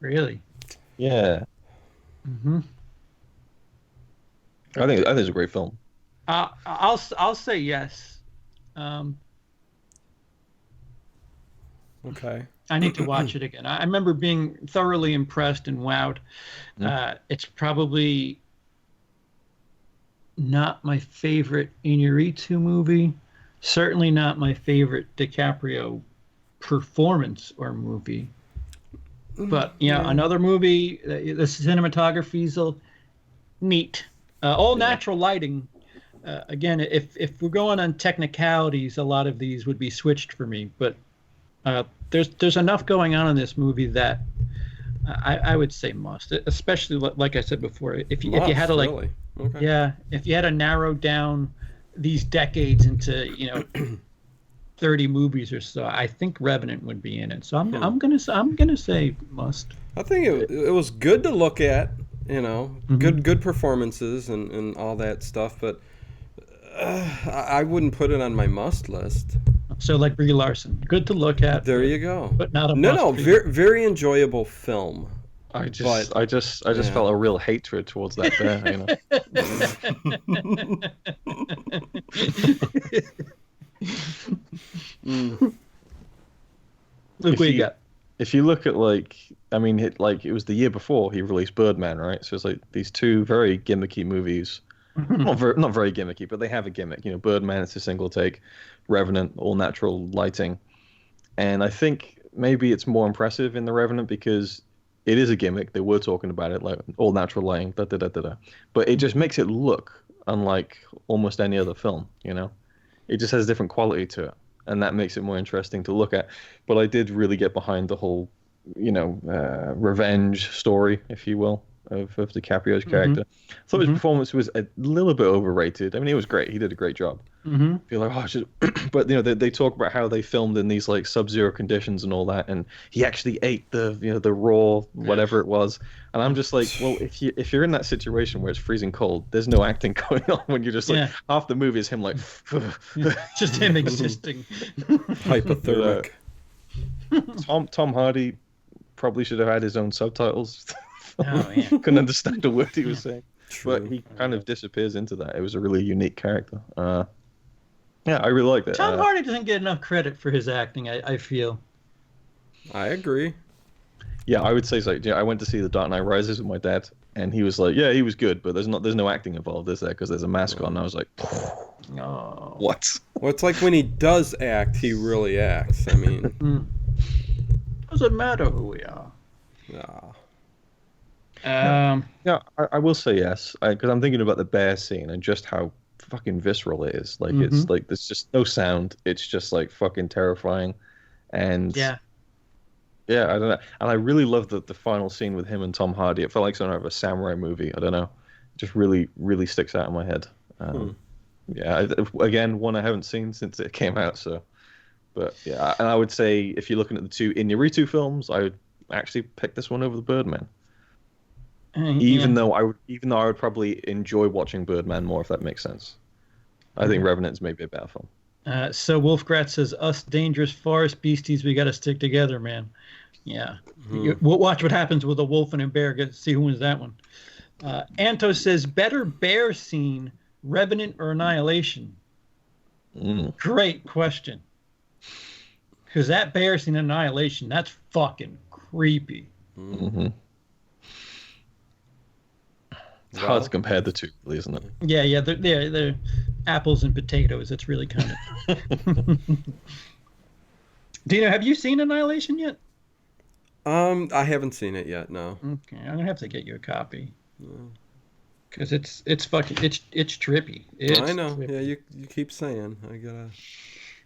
Speaker 1: Really?
Speaker 3: Yeah. I think it's a great film.
Speaker 1: I'll say yes.
Speaker 2: Okay.
Speaker 1: I need to watch it again. I remember being thoroughly impressed and wowed. It's probably not my favorite Iñárritu movie. Certainly not my favorite DiCaprio performance or movie. But another movie. The cinematography's neat. All natural lighting. Again, if we're going on technicalities, a lot of these would be switched for me. But there's enough going on in this movie that I would say must, especially like I said before. If you had to
Speaker 2: really? Okay.
Speaker 1: if you had to narrow down these decades into 30 movies or so, I think Revenant would be in it. So I'm gonna say must.
Speaker 2: I think it was good to look at. Good performances and all that stuff, but I wouldn't put it on my must list.
Speaker 1: So like Brie Larson, good to look at.
Speaker 2: There you go.
Speaker 1: But not a must.
Speaker 2: No, very enjoyable film.
Speaker 3: I just felt a real hatred towards that
Speaker 1: Look what you got.
Speaker 3: If you look at it was the year before he released Birdman, right? So it's like these two very gimmicky movies. Not very gimmicky, but they have a gimmick. Birdman, it's a single take. Revenant, all natural lighting. And I think maybe it's more impressive in The Revenant because it is a gimmick. They were talking about it, like all natural lighting, da-da-da-da-da. But it just makes it look unlike almost any other film, It just has a different quality to it. And that makes it more interesting to look at. But I did really get behind the whole, revenge story, if you will, of DiCaprio's character. I thought his performance was a little bit overrated. I mean, it was great. He did a great job. I feel like, but they talk about how they filmed in these like sub-zero conditions and all that, and he actually ate the raw whatever it was. And I'm just like, well, if you're in that situation where it's freezing cold, there's no acting going on when you're just like half the movie is him like
Speaker 1: just him existing,
Speaker 2: hypothermic.
Speaker 3: Tom Hardy probably should have had his own subtitles.
Speaker 1: Oh, yeah.
Speaker 3: Couldn't understand a word he was saying.
Speaker 2: True.
Speaker 3: But he kind of disappears into that. It was a really unique character. I really like that.
Speaker 1: Tom Hardy doesn't get enough credit for his acting, I feel.
Speaker 2: I agree.
Speaker 3: Yeah, I would say so. I went to see The Dark Knight Rises with my dad, and he was like, "Yeah, he was good, but there's no acting involved, is there? Because there's a mask on." And I was like,
Speaker 1: "Oh,
Speaker 3: what?"
Speaker 2: Well, it's like when he does act, he really acts. I mean,
Speaker 1: doesn't matter who we are.
Speaker 3: Yeah, I will say yes, because I'm thinking about the bear scene and just how fucking visceral it is. Like it's like there's just no sound. It's just like fucking terrifying, And
Speaker 1: Yeah.
Speaker 3: yeah, I don't know. And I really love the final scene with him and Tom Hardy. It felt like something out of a samurai movie. I don't know. It just really, really sticks out in my head. Yeah, again, one I haven't seen since it came out. So, but yeah, and I would say if you're looking at the two Iñárritu films, I would actually pick this one over the Birdman. Even though I would probably enjoy watching Birdman more, if that makes sense. I think Revenant's maybe a better film.
Speaker 1: So Wolfgrat says, "Us dangerous forest beasties, we got to stick together, man." Yeah. We'll watch what happens with a wolf and a bear. Get to see who wins that one. Anto says, "Better bear scene, Revenant or Annihilation?" Great question. Because that bear scene in Annihilation, that's fucking creepy.
Speaker 3: It's hard to compare the two, really, isn't it?
Speaker 1: Yeah, they're apples and potatoes. It's really kind of. Dino, have you seen Annihilation yet?
Speaker 2: I haven't seen it yet. No.
Speaker 1: Okay, I'm gonna have to get you a copy. Because it's fucking it's trippy.
Speaker 2: I know. Trippy. Yeah, you keep saying. I gotta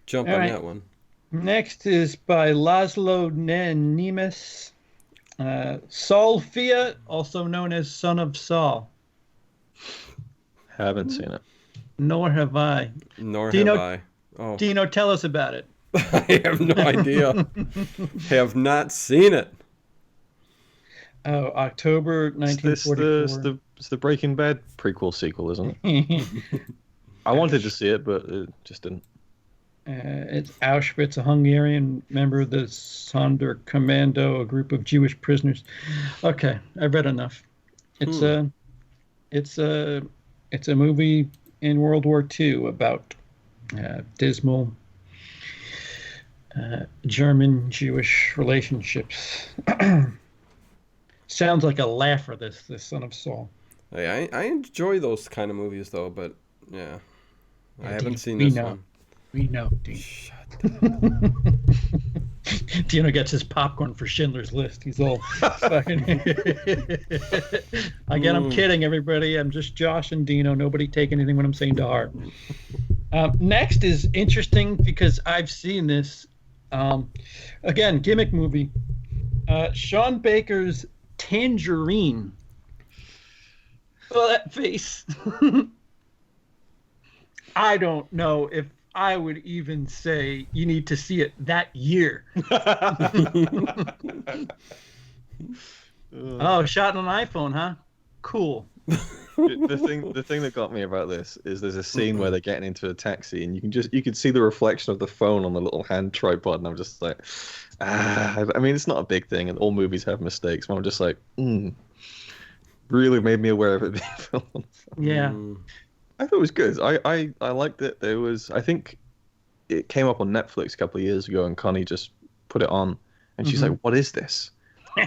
Speaker 2: jump on that one.
Speaker 1: Next is by Laszlo Nemes. Saul Fiat, also known as Son of Saul.
Speaker 3: Haven't seen it.
Speaker 1: Nor have I.
Speaker 2: Nor have I. Oh.
Speaker 1: Dino, tell us about it.
Speaker 2: I have no idea. Have not seen it.
Speaker 1: Oh, October 1944.
Speaker 3: It's the Breaking Bad prequel sequel, isn't it? I wanted to see it, but it just didn't.
Speaker 1: It's Auschwitz, a Hungarian member of the Sonderkommando, a group of Jewish prisoners. Okay, I've read enough. It's a movie in World War II about dismal German Jewish relationships. Sounds like a laugher. This Son of Saul.
Speaker 2: Hey, I enjoy those kind of movies though, but yeah, I haven't seen this one.
Speaker 1: We know, Dean. Dino gets his popcorn for Schindler's List. He's all fucking. Again, I'm kidding, everybody. I'm just Josh and Dino. Nobody take anything when I'm saying to heart. Next is interesting because I've seen this. Again, gimmick movie. Sean Baker's Tangerine. Oh, that face. I don't know if I would even say you need to see it that year. Oh, shot on an iPhone, huh? Cool.
Speaker 3: The thing that got me about this is there's a scene where they're getting into a taxi and you can see the reflection of the phone on the little hand tripod, and I'm just like, I mean, it's not a big thing, and all movies have mistakes, but I'm just like, really made me aware of it being filmed.
Speaker 1: Yeah.
Speaker 3: I thought it was good. I liked it. I think it came up on Netflix a couple of years ago, and Connie just put it on, and she's like, "What is this?"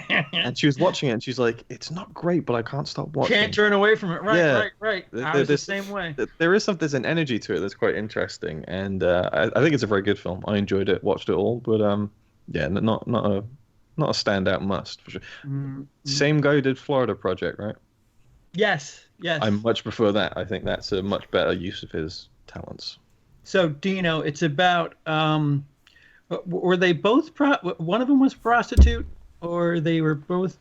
Speaker 3: And she was watching it, and she's like, "It's not great, but I can't stop watching."
Speaker 1: Can't turn away from it. Right,
Speaker 3: yeah.
Speaker 1: right. I was the same way.
Speaker 3: There's an energy to it that's quite interesting, and I think it's a very good film. I enjoyed it, watched it all, but yeah, not a standout must for sure. Same guy who did Florida Project, right?
Speaker 1: Yes.
Speaker 3: I much prefer that. I think that's a much better use of his talents.
Speaker 1: So, Dino, it's about, were they both, one of them was prostitute, or they were both?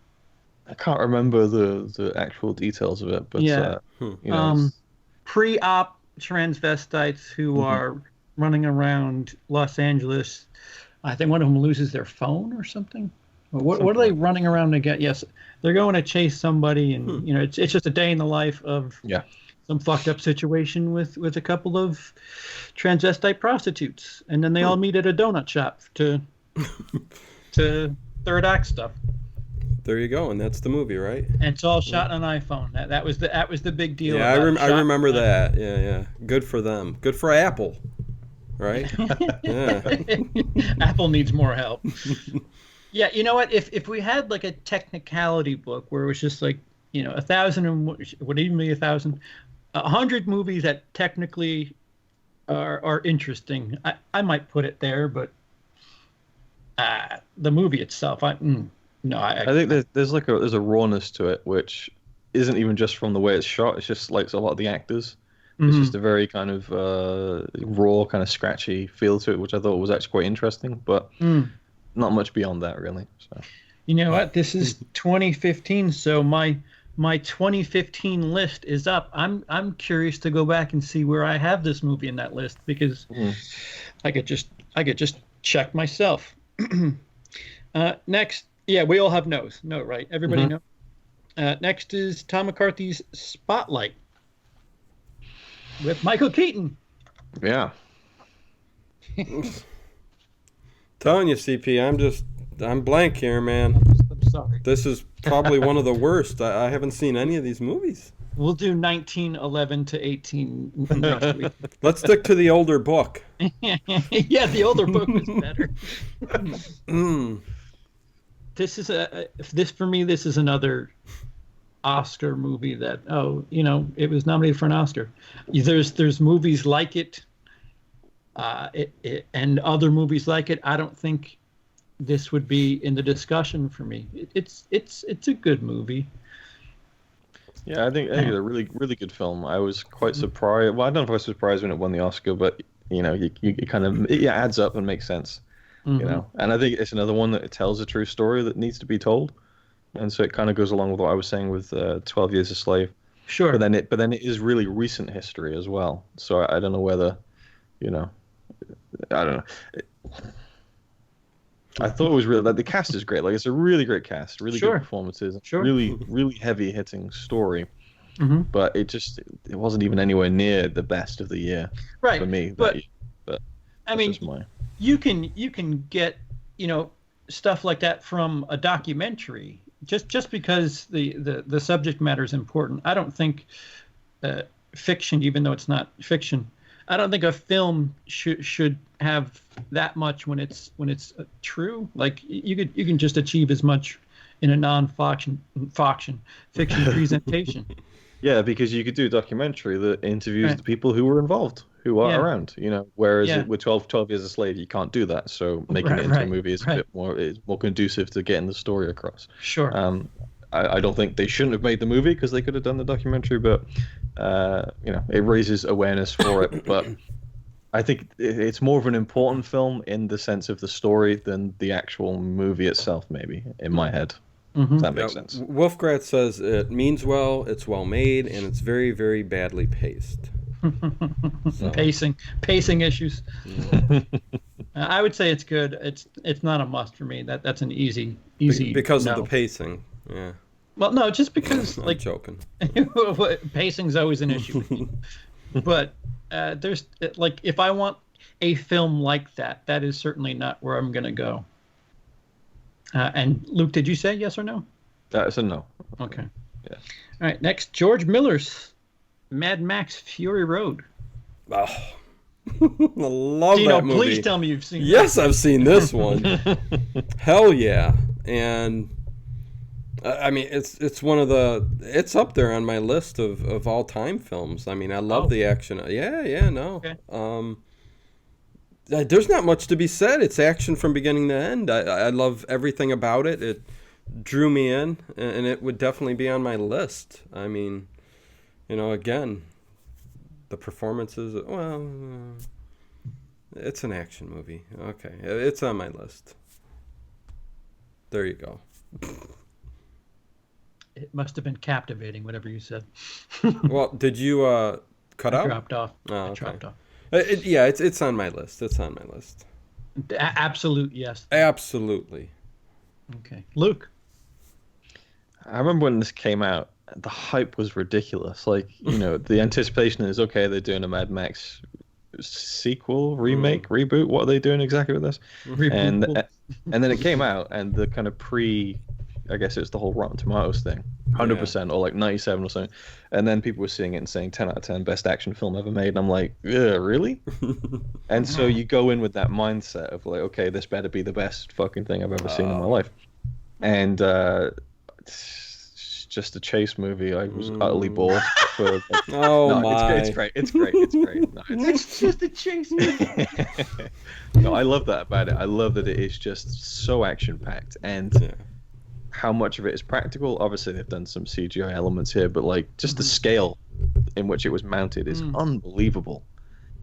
Speaker 3: I can't remember the actual details of it, but
Speaker 1: yeah.
Speaker 3: You know,
Speaker 1: pre-op transvestites who are running around Los Angeles. I think one of them loses their phone or something. What are they running around to get? Yes, they're going to chase somebody, and you know, it's just a day in the life of some fucked up situation with a couple of transvestite prostitutes, and then they all meet at a donut shop to third act stuff.
Speaker 2: There you go, and that's the movie, right?
Speaker 1: And it's all shot on an iPhone. That was the big deal.
Speaker 2: Yeah, I remember that. Yeah. Good for them. Good for Apple, right? Yeah.
Speaker 1: Apple needs more help. Yeah, you know what? If we had like a technicality book where it was just like, you know, 1,000 would even be 1,000, 100 movies that technically are interesting, I might put it there, but the movie itself, I think
Speaker 3: there's a rawness to it which isn't even just from the way it's shot. It's just like a lot of the actors. It's just a very kind of raw, kind of scratchy feel to it, which I thought was actually quite interesting, but not much beyond that, really. So.
Speaker 1: You know what? This is 2015, so my 2015 list is up. I'm curious to go back and see where I have this movie in that list, because I could just check myself. Next, yeah, we all have no's. No, right? Everybody know. Next is Tom McCarthy's Spotlight with Michael Keaton.
Speaker 3: Yeah.
Speaker 2: Telling you, CP, I'm blank here, man.
Speaker 1: I'm sorry.
Speaker 2: This is probably one of the worst. I haven't seen any of these movies.
Speaker 1: We'll do 1911 to 18 next week.
Speaker 2: Let's stick to the older book.
Speaker 1: Yeah, the older book was better. This is another Oscar movie that it was nominated for an Oscar. There's movies like it, and other movies like it. I don't think this would be in the discussion for me. It's a good movie.
Speaker 3: Yeah, I think it's a really, really good film. I was quite surprised. Well, I don't know if I was surprised when it won the Oscar, but you kind of it adds up and makes sense. And I think it's another one that tells a true story that needs to be told, and so it kind of goes along with what I was saying with 12 Years a Slave.
Speaker 1: Sure.
Speaker 3: But then it is really recent history as well. So I don't know whether, I don't know. I thought it was really, like, the cast is great. Like, it's a really great cast, really good performances, really, really heavy hitting story. But it wasn't even anywhere near the best of the year for me. But
Speaker 1: I mean, you can get stuff like that from a documentary just because the subject matter is important. I don't think fiction, even though it's not fiction, I don't think a film should have that much when it's true. Like you can just achieve as much in a non-fiction fiction presentation.
Speaker 3: Yeah, because you could do a documentary that interviews the people who were involved, who are around. Whereas with 12 Years a Slave, you can't do that. So making it into a movie is a bit more conducive to getting the story across.
Speaker 1: Sure.
Speaker 3: I don't think they shouldn't have made the movie because they could have done the documentary, but it raises awareness for it. But I think it's more of an important film in the sense of the story than the actual movie itself, maybe, in my head. Does that make sense?
Speaker 2: Wolfgrat says it means well, it's well made, and it's very, very badly paced.
Speaker 1: Pacing issues. Yeah. I would say it's good. It's not a must for me. That's an easy
Speaker 2: because of the pacing. Yeah.
Speaker 1: Well, no, just because
Speaker 2: I'm joking.
Speaker 1: Pacing's always an issue. But there's like, if I want a film like that is certainly not where I'm gonna go. And Luke, did you say yes or no?
Speaker 3: It's a no.
Speaker 1: Okay.
Speaker 3: Yeah.
Speaker 1: All right. Next, George Miller's Mad Max Fury Road.
Speaker 2: Oh, I love that movie.
Speaker 1: Please tell me you've seen.
Speaker 2: Yes, I've seen this one. Hell yeah! And I mean, it's one of it's up there on my list of all time films. I mean, I love the action. Yeah, no. Okay. There's not much to be said. It's action from beginning to end. I love everything about it. It drew me in, and it would definitely be on my list. I mean, again, the performances, well, it's an action movie. Okay, it's on my list. There you go.
Speaker 1: It must have been captivating, whatever you said.
Speaker 2: Well, did you cut out?
Speaker 1: I dropped off.
Speaker 2: Oh, okay.
Speaker 1: I dropped off.
Speaker 2: It's on my list. It's on my list.
Speaker 1: Absolute yes.
Speaker 2: Absolutely.
Speaker 1: Okay, Luke.
Speaker 3: I remember when this came out, the hype was ridiculous. Like, the anticipation is, okay, they're doing a Mad Max sequel, remake, reboot. What are they doing exactly with this? And then it came out, and the kind of I guess it's the whole Rotten Tomatoes thing, 100% or like 97 or something. And then people were seeing it and saying 10 out of 10, best action film ever made. And I'm like, really? And so you go in with that mindset of like, okay, this better be the best fucking thing I've ever seen in my life. And it's just a chase movie. I was utterly bored.
Speaker 2: My!
Speaker 3: It's great. No,
Speaker 1: it's just a chase movie.
Speaker 3: No, I love that about it. I love that it is just so action packed and. How much of it is practical? Obviously, they've done some CGI elements here, but like just the scale in which it was mounted is unbelievable.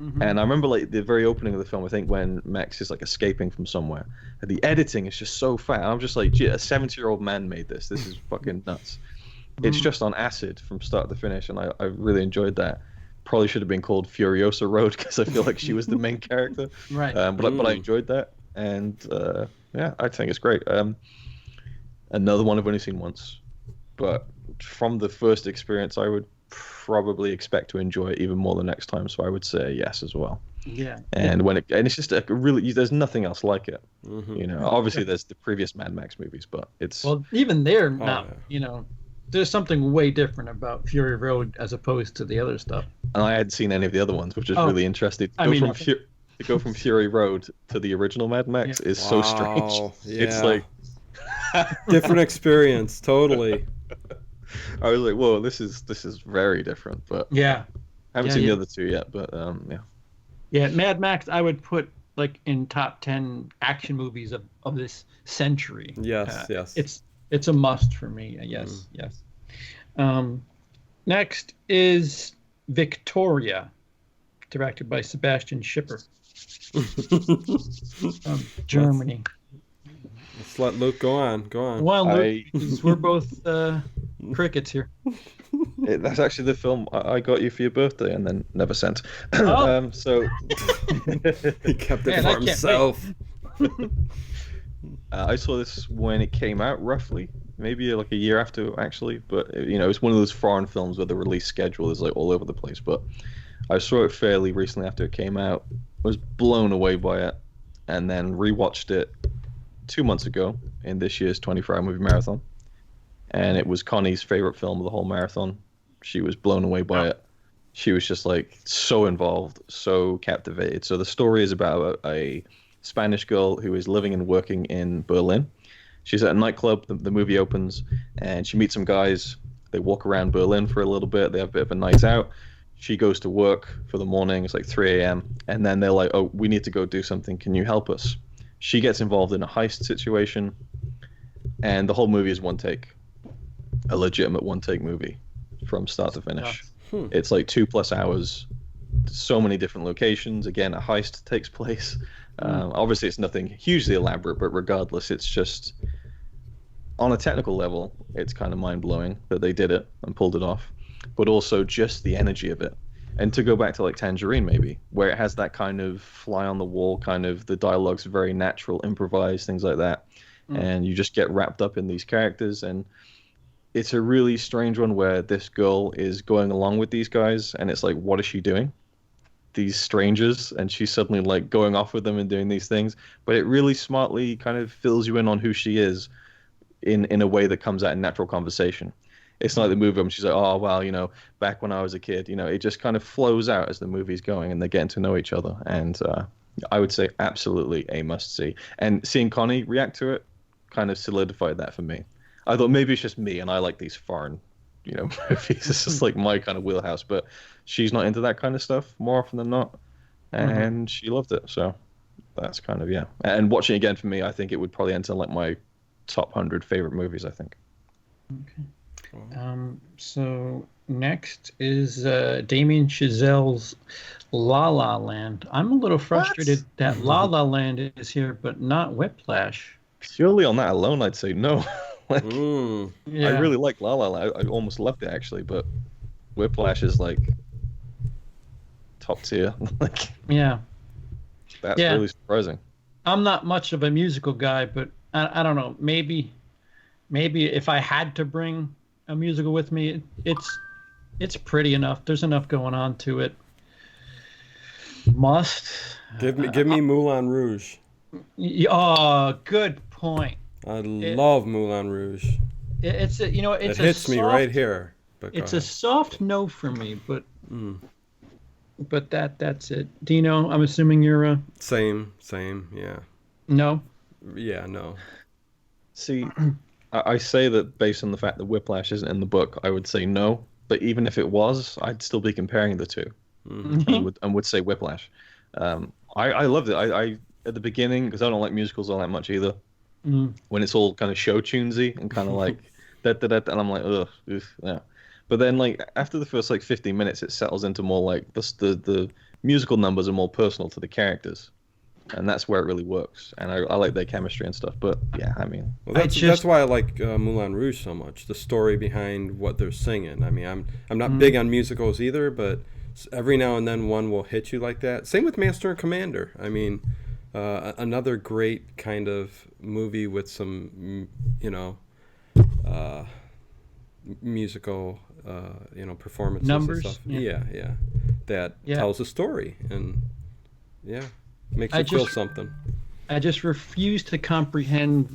Speaker 1: Mm-hmm.
Speaker 3: And I remember like the very opening of the film, I think when Max is like escaping from somewhere, and the editing is just so fat. I'm just like, gee, a 70-year-old man made this. This is fucking nuts. It's just on acid from start to finish, and I really enjoyed that. Probably should have been called Furiosa Road because I feel like she was the main character.
Speaker 1: Right.
Speaker 3: But I enjoyed that, and yeah, I think it's great. Another one I've only seen once, but from the first experience, I would probably expect to enjoy it even more the next time. So I would say yes as well.
Speaker 1: Yeah.
Speaker 3: And it's just a really, there's nothing else like it. You know, obviously there's the previous Mad Max movies, but it's
Speaker 1: even they're not. You know, there's something way different about Fury Road as opposed to the other stuff.
Speaker 3: And I hadn't seen any of the other ones, which is really interesting. To go from Fury Road to the original Mad Max is so strange.
Speaker 2: Yeah.
Speaker 3: It's like
Speaker 2: different experience, totally.
Speaker 3: I was like, whoa, this is very different. But
Speaker 1: yeah,
Speaker 3: I haven't seen the other two yet. But yeah.
Speaker 1: Yeah, Mad Max I would put like in top 10 action movies of this century.
Speaker 2: Yes, yes.
Speaker 1: It's a must for me. Yes, yes. Next is Victoria, directed by Sebastian Schipper from Germany.
Speaker 2: Let's let Luke go on.
Speaker 1: Well, Luke, because we're both crickets here.
Speaker 3: That's actually the film I got you for your birthday and then never sent. So
Speaker 2: he kept it for himself.
Speaker 3: I saw this when it came out, roughly, maybe like a year after, actually. But you know, it's one of those foreign films where the release schedule is like all over the place. But I saw it fairly recently after it came out. Was blown away by it, and then rewatched it 2 months ago in this year's 24-hour movie marathon. And it was Connie's favorite film of the whole marathon. She was blown away by it. She was just like so involved, so captivated. So the story is about a Spanish girl who is living and working in Berlin. She's at a nightclub. The movie opens, and she meets some guys. They walk around Berlin for a little bit. They have a bit of a night out. She goes to work for the morning. It's like 3 a.m. And then they're like, oh, we need to go do something. Can you help us? She gets involved in a heist situation, and the whole movie is one take. A legitimate one-take movie from start to finish. It's like 2+ hours, so many different locations. Again, a heist takes place. Obviously, it's nothing hugely elaborate, but regardless, it's just on a technical level, it's kind of mind-blowing that they did it and pulled it off, but also just the energy of it. And to go back to like Tangerine, maybe, where it has that kind of fly-on-the-wall kind of, the dialogue's very natural, improvised, things like that, and you just get wrapped up in these characters. And it's a really strange one where this girl is going along with these guys, and it's like, what is she doing? These strangers, and she's suddenly like going off with them and doing these things. But it really smartly kind of fills you in on who she is in a way that comes out in natural conversation. It's not like the movie when she's like, oh, well, you know, back when I was a kid, you know, it just kind of flows out as the movie's going and they're getting to know each other. And I would say absolutely a must-see. And seeing Connie react to it kind of solidified that for me. I thought maybe it's just me and I like these foreign, you know, movies. It's just like my kind of wheelhouse. But she's not into that kind of stuff more often than not. And she loved it. So that's kind of, yeah. And watching it again for me, I think it would probably enter like my top 100 favorite movies, I think.
Speaker 1: Okay. So next is Damien Chazelle's La La Land. I'm a little frustrated that La La Land is here, but not Whiplash.
Speaker 3: Purely on that alone, I'd say no. Like,
Speaker 1: yeah.
Speaker 3: I really like La La Land. I almost loved it actually, but Whiplash is like top tier. Like,
Speaker 1: yeah,
Speaker 3: that's really surprising.
Speaker 1: I'm not much of a musical guy, but I don't know. Maybe if I had to bring a musical with me, it's pretty enough. There's enough going on to it. Must
Speaker 2: give me Moulin Rouge.
Speaker 1: Oh, good point.
Speaker 2: I love Moulin Rouge.
Speaker 1: It hits
Speaker 2: me right here.
Speaker 1: It's a soft no for me, but that's it. Dino, I'm assuming you're a
Speaker 2: same, yeah.
Speaker 1: No.
Speaker 2: Yeah, no.
Speaker 3: See, I say that based on the fact that Whiplash isn't in the book, I would say no. But even if it was, I'd still be comparing the two, and would say Whiplash. I loved it. I at the beginning, because I don't like musicals all that much either. When it's all kind of show tunesy and kind of like that, and I'm like, ugh, yeah. But then like after the first like 15 minutes, it settles into more like the musical numbers are more personal to the characters, and that's where it really works. And I like their chemistry and stuff. But yeah, I mean,
Speaker 2: well, that's why I like Moulin Rouge so much. The story behind what they're singing. I mean, I'm not big on musicals either, but every now and then one will hit you like that. Same with Master and Commander. I mean, another great kind of movie with some, musical, performances
Speaker 1: Numbers,
Speaker 2: and stuff. Yeah. That tells a story and makes you feel something.
Speaker 1: I just refuse to comprehend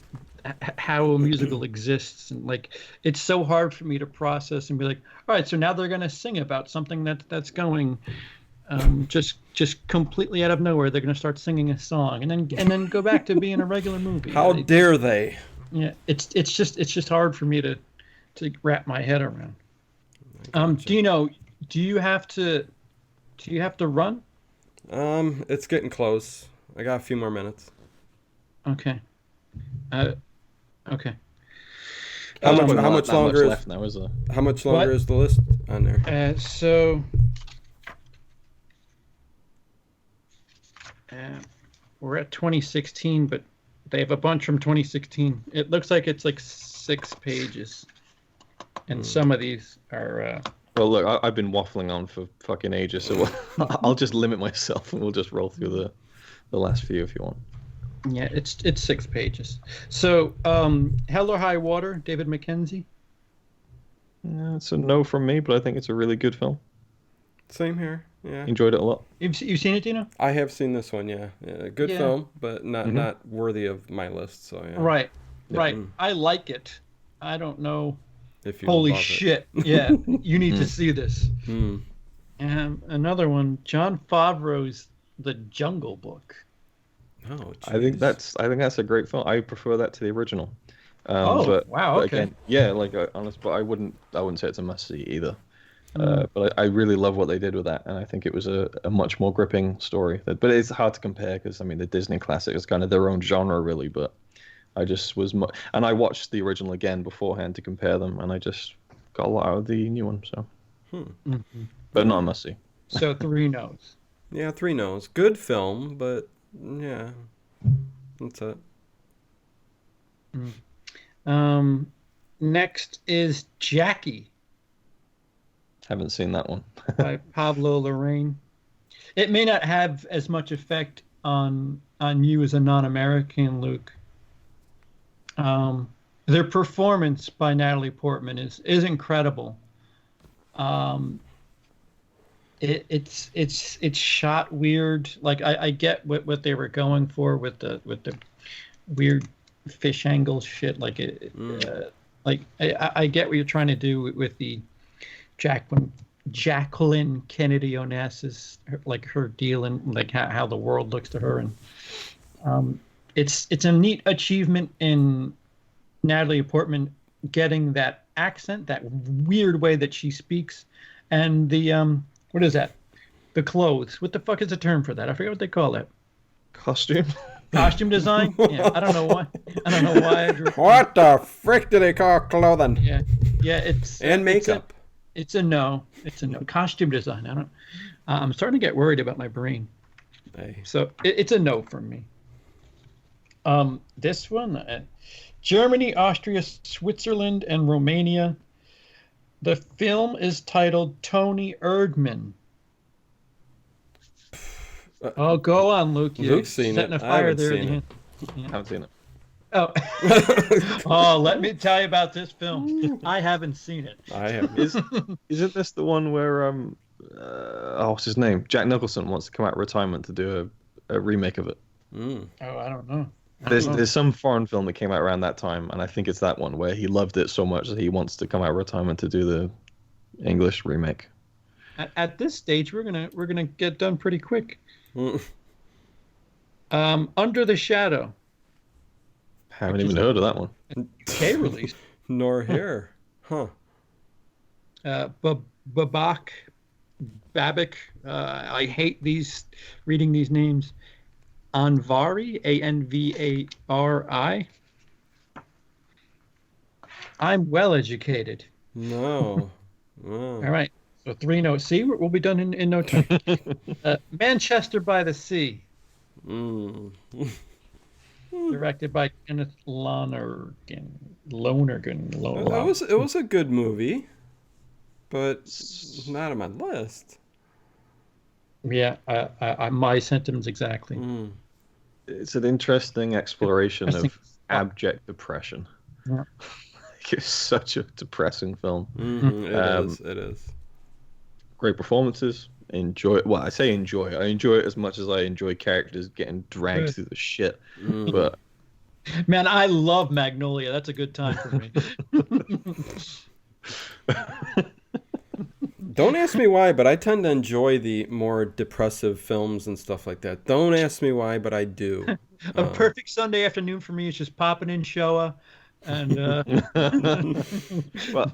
Speaker 1: how a musical exists, and like it's so hard for me to process and be like, all right, so now they're gonna sing about something that's going just completely out of nowhere. They're gonna start singing a song and then go back to being a regular movie.
Speaker 2: How dare they?
Speaker 1: Yeah, it's just hard for me to wrap my head around. Gotcha. Do you have to run?
Speaker 2: It's getting close. I got a few more minutes.
Speaker 1: Okay. Okay.
Speaker 2: How much longer
Speaker 3: left now, is there?
Speaker 2: How much longer is the list on there?
Speaker 1: So we're at 2016, but they have a bunch from 2016. It looks like it's like 6 pages, and some of these are.
Speaker 3: Well, look, I've been waffling on for fucking ages, so I'll just limit myself, and we'll just roll through the last few if you want.
Speaker 1: Yeah, it's 6 pages. So, Hell or High Water, David Mackenzie.
Speaker 3: It's a no from me, but I think it's a really good film.
Speaker 2: Same here. Yeah,
Speaker 3: enjoyed it a lot.
Speaker 1: You've seen it, Dino?
Speaker 2: I have seen this one. Yeah. Good film, but not worthy of my list. So yeah.
Speaker 1: Right. I like it. I don't know.
Speaker 2: If you
Speaker 1: holy shit! Yeah, you need to see this.
Speaker 2: Mm.
Speaker 1: Another one, Jon Favreau's The Jungle Book.
Speaker 2: Oh, geez.
Speaker 3: I think that's a great film. I prefer that to the original.
Speaker 1: Wow!
Speaker 3: But
Speaker 1: Okay.
Speaker 3: Again, honest, but I wouldn't say it's a must see either. But I really love what they did with that, and I think it was a much more gripping story. But it's hard to compare because I mean the Disney classic is kind of their own genre, really. But I just was, and I watched the original again beforehand to compare them, and I just got a lot out of the new one. So, but not a must see.
Speaker 1: So 3 no's.
Speaker 2: Yeah, 3 no's. Good film, but yeah, that's it.
Speaker 1: Next is Jackie.
Speaker 3: Haven't seen that one.
Speaker 1: By Pablo Larraín. It may not have as much effect on you as a non-American, Luke. Their performance by Natalie Portman is incredible. It's shot weird. Like I get what they were going for with the weird fish angle shit. Like I get what you're trying to do with the Jacqueline Kennedy Onassis, like her deal and like how the world looks to her, and it's a neat achievement in Natalie Portman getting that accent, that weird way that she speaks, and the what is that? The clothes. What the fuck is the term for that? I forget what they call it.
Speaker 3: Costume
Speaker 1: design. Yeah, I don't know why.
Speaker 2: What the frick do they call clothing?
Speaker 1: Yeah, it's
Speaker 2: and makeup.
Speaker 1: It's a no. Costume design. I'm starting to get worried about my brain.
Speaker 2: Hey.
Speaker 1: So it's a no from me. This one, Germany, Austria, Switzerland, and Romania. The film is titled Tony Erdmann. Oh, go on, Luke.
Speaker 2: Luke's seen it.
Speaker 1: A fire there.
Speaker 3: I haven't seen it.
Speaker 1: Oh. Oh, let me tell you about this film. I haven't seen it.
Speaker 2: I haven't.
Speaker 3: Isn't this the one where what's his name? Jack Nicholson wants to come out of retirement to do a remake of it.
Speaker 1: Oh, I don't know.
Speaker 3: There's some foreign film that came out around that time, and I think it's that one where he loved it so much that he wants to come out of retirement to do the English remake.
Speaker 1: At this stage, we're gonna get done pretty quick. Under the Shadow.
Speaker 3: Haven't even heard of that one.
Speaker 1: K release.
Speaker 2: Nor here. Huh.
Speaker 1: Babak. I hate reading these names. Anvari, Anvari. I'm well educated.
Speaker 2: No. Oh.
Speaker 1: All right. So 3 notes. See, we'll be done in no time. Manchester by the Sea,
Speaker 2: Mm.
Speaker 1: directed by Kenneth Lonergan.
Speaker 2: It was a good movie, but not on my list.
Speaker 1: Yeah, my sentiments exactly.
Speaker 2: Mm.
Speaker 3: It's an interesting exploration
Speaker 1: Interesting.
Speaker 3: of abject depression.
Speaker 1: Yeah.
Speaker 3: It's such a depressing film.
Speaker 2: Mm-hmm. It is.
Speaker 3: Great performances. Enjoy it. Well, I say enjoy. I enjoy it as much as I enjoy characters getting dragged
Speaker 1: Good.
Speaker 3: through the shit.
Speaker 2: Mm.
Speaker 3: But
Speaker 1: Man, I love Magnolia. That's a good time for me.
Speaker 2: Don't ask me why, but I tend to enjoy the more depressive films and stuff like that. Don't ask me why, but I do.
Speaker 1: A perfect Sunday afternoon for me is just popping in Showa and
Speaker 3: but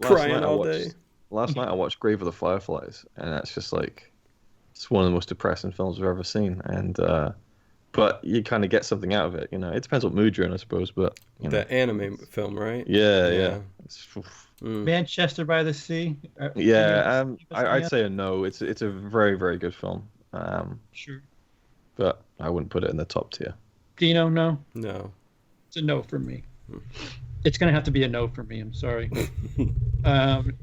Speaker 2: Crying all day.
Speaker 3: Last night I watched Grave of the Fireflies, and that's just like, it's one of the most depressing films I've ever seen. And but you kind of get something out of it, you know. It depends what mood you're in, I suppose. But you know.
Speaker 2: The anime film, right?
Speaker 3: Yeah.
Speaker 1: Manchester by the Sea.
Speaker 3: I'd say a no. It's a very, very good film.
Speaker 1: Sure.
Speaker 3: But I wouldn't put it in the top tier.
Speaker 1: Dino, no.
Speaker 2: No.
Speaker 1: It's a no for me. It's gonna have to be a no for me. I'm sorry.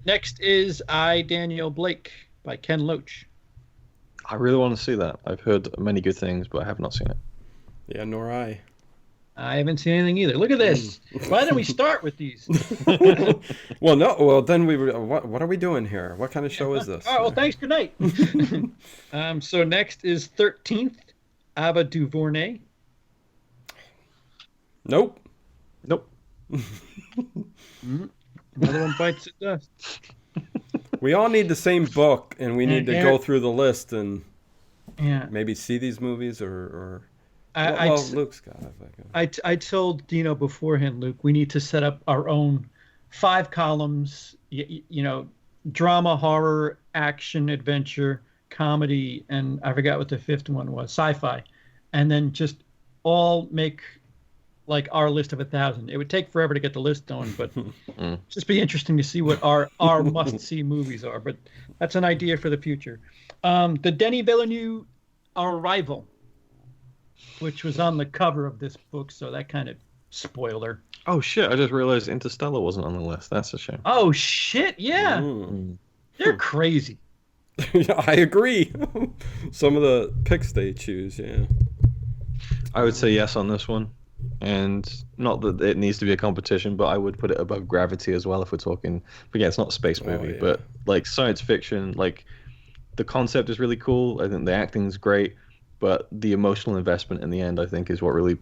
Speaker 1: Next is I, Daniel Blake by Ken Loach.
Speaker 3: I really want to see that. I've heard many good things, but I have not seen it.
Speaker 2: Yeah, nor I.
Speaker 1: I haven't seen anything either. Look at this. Why didn't we start with these?
Speaker 2: Well, no. Well, then we were. What are we doing here? What kind of show is this?
Speaker 1: All right. Well, thanks. Good night. So next is 13th, Ava DuVernay.
Speaker 3: Nope.
Speaker 1: Another one bites the dust.
Speaker 2: We all need the same book, and we need to go through the list and maybe see these movies or Luke's got it.
Speaker 1: I told Dino beforehand, Luke, we need to set up our own 5 columns, you know, drama, horror, action, adventure, comedy, and I forgot what the 5th one was, sci-fi, and then just all make like our list of 1,000. It would take forever to get the list going, but just be interesting to see what our must-see movies are. But that's an idea for the future. The Denis Villeneuve Arrival, which was on the cover of this book, so that kind of spoiler.
Speaker 3: Oh shit! I just realized Interstellar wasn't on the list. That's a shame.
Speaker 1: Oh shit! Yeah, they're crazy.
Speaker 2: Yeah, I agree. Some of the picks they choose, yeah.
Speaker 3: I would say yes on this one. And not that it needs to be a competition, but I would put it above Gravity as well if we're talking. But yeah, it's not a space movie, but like science fiction, like the concept is really cool. I think the acting's great, but the emotional investment in the end, I think, is what really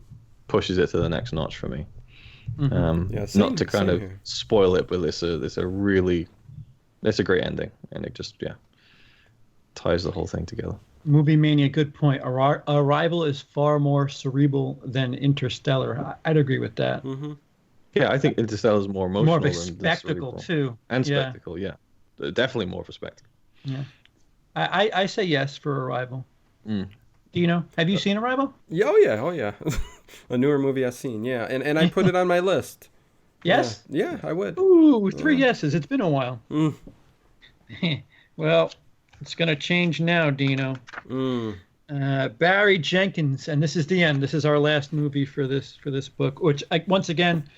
Speaker 3: pushes it to the next notch for me. Not to kind of spoil it, but it's a great ending, and it just ties the whole thing together.
Speaker 1: Movie Mania, good point. Arrival is far more cerebral than Interstellar. I'd agree with that.
Speaker 2: Mm-hmm.
Speaker 3: Yeah, I think Interstellar is more emotional.
Speaker 1: More of a
Speaker 3: than
Speaker 1: spectacle, too.
Speaker 3: And spectacle, definitely more of a spectacle.
Speaker 1: Yeah, I say yes for Arrival. Do you know? Have you seen Arrival?
Speaker 2: Oh yeah. A newer movie I've seen, yeah, and I put it on my list.
Speaker 1: Yes.
Speaker 2: Yeah, I would.
Speaker 1: Ooh, 3 yeses. It's been a while. Well. It's going to change now, Dino. Barry Jenkins, and this is the end. This is our last movie for this book, which, once again,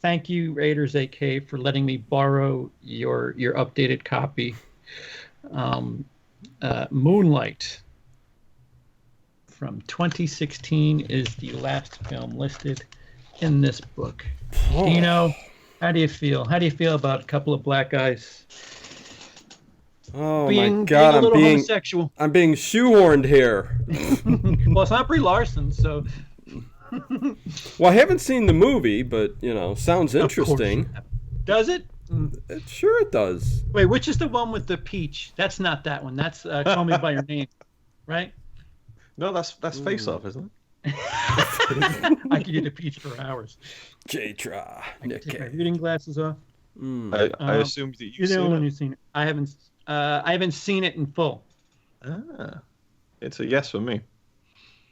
Speaker 1: thank you, Raiders AK, for letting me borrow your updated copy. Moonlight from 2016 is the last film listed in this book. Dino, how do you feel? How do you feel about a couple of black guys?
Speaker 2: Oh my God!
Speaker 1: Homosexual.
Speaker 2: I'm being shoehorned here.
Speaker 1: Well, it's not Brie Larson, so.
Speaker 2: Well, I haven't seen the movie, but sounds interesting.
Speaker 1: Does it?
Speaker 2: Sure, it does.
Speaker 1: Wait, which is the one with the peach? That's not that one. That's Call Me by Your Name, right?
Speaker 3: No, that's Face Off, isn't it?
Speaker 1: I could eat a peach for hours.
Speaker 2: J-Tra.
Speaker 1: Take my reading glasses off.
Speaker 3: I assumed that
Speaker 1: you're the only one who's seen it. I haven't seen it in full.
Speaker 3: It's a yes for me.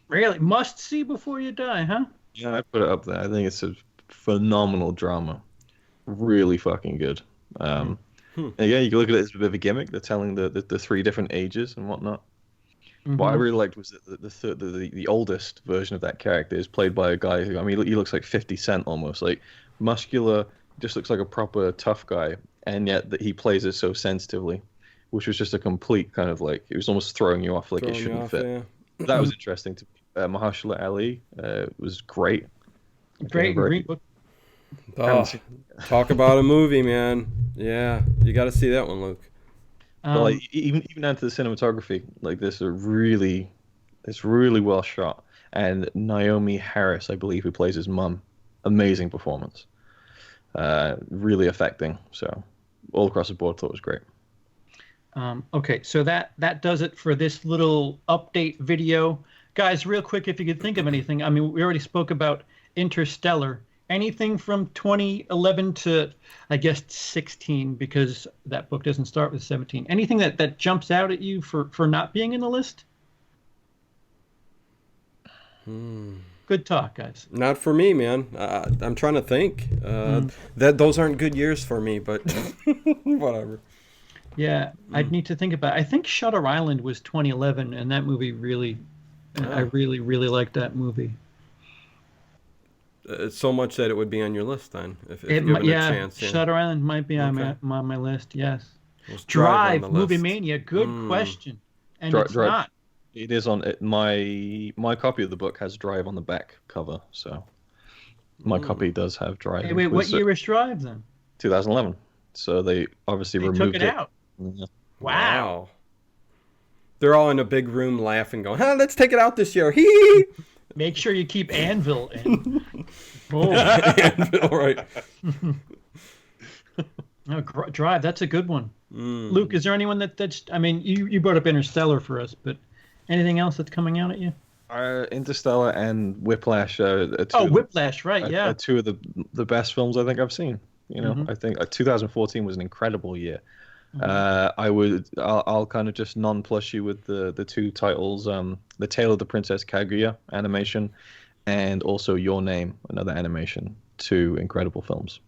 Speaker 1: Really? Must see before you die, huh?
Speaker 3: Yeah, I put it up there. I think it's a phenomenal drama. Really fucking good. Yeah, you can look at it as a bit of a gimmick. They're telling the three different ages and whatnot. What I really liked was that the oldest version of that character is played by a guy who, I mean, he looks like 50 Cent almost, like muscular, just looks like a proper tough guy, and yet that he plays it so sensitively, which was just a complete kind of like, it was almost throwing you off, like it shouldn't fit. Yeah. That was interesting to me. Mahershala Ali was great.
Speaker 1: Great book.
Speaker 2: Oh, talk about a movie, man. Yeah, you got to see that one, Luke.
Speaker 3: But like, even down to the cinematography, like it's really well shot. And Naomi Harris, I believe, who plays his mum, amazing performance, really affecting. So all across the board, thought it was great.
Speaker 1: Okay, so that does it for this little update video, guys. Real quick, if you could think of anything. I mean, we already spoke about Interstellar. Anything from 2011 to, I guess, 16, because that book doesn't start with 17. Anything that jumps out at you for not being in the list? Good talk, guys.
Speaker 2: Not for me, man. I'm trying to think. That those aren't good years for me, but whatever.
Speaker 1: Yeah, I'd need to think about it. I think Shutter Island was 2011, and that movie really, I really liked that movie.
Speaker 2: So much that it would be on your list then, if given a chance. Yeah,
Speaker 1: Shutter Island might be on my list. Yes. Drive, Movie Mania. Good question. And it's not.
Speaker 3: It is on it. My copy of the book has Drive on the back cover, so my copy does have Drive.
Speaker 1: Hey, wait, what year was Drive then?
Speaker 3: 2011. So they obviously removed
Speaker 1: it. Out.
Speaker 3: Yeah.
Speaker 1: Wow.
Speaker 2: They're all in a big room laughing, going, let's take it out this year. Hee.
Speaker 1: Make sure you keep Anvil in.
Speaker 2: Anvil, right.
Speaker 1: Drive, that's a good one. Luke, is there anyone that's, I mean, you brought up Interstellar for us, but anything else that's coming out at you?
Speaker 3: Interstellar and Whiplash.
Speaker 1: Whiplash, right, yeah.
Speaker 3: Are two of the best films I think I've seen. You know, I think 2014 was an incredible year. I'll kind of just non-plush you with the two titles, The Tale of the Princess Kaguya animation, and also Your Name, another animation. Two incredible films.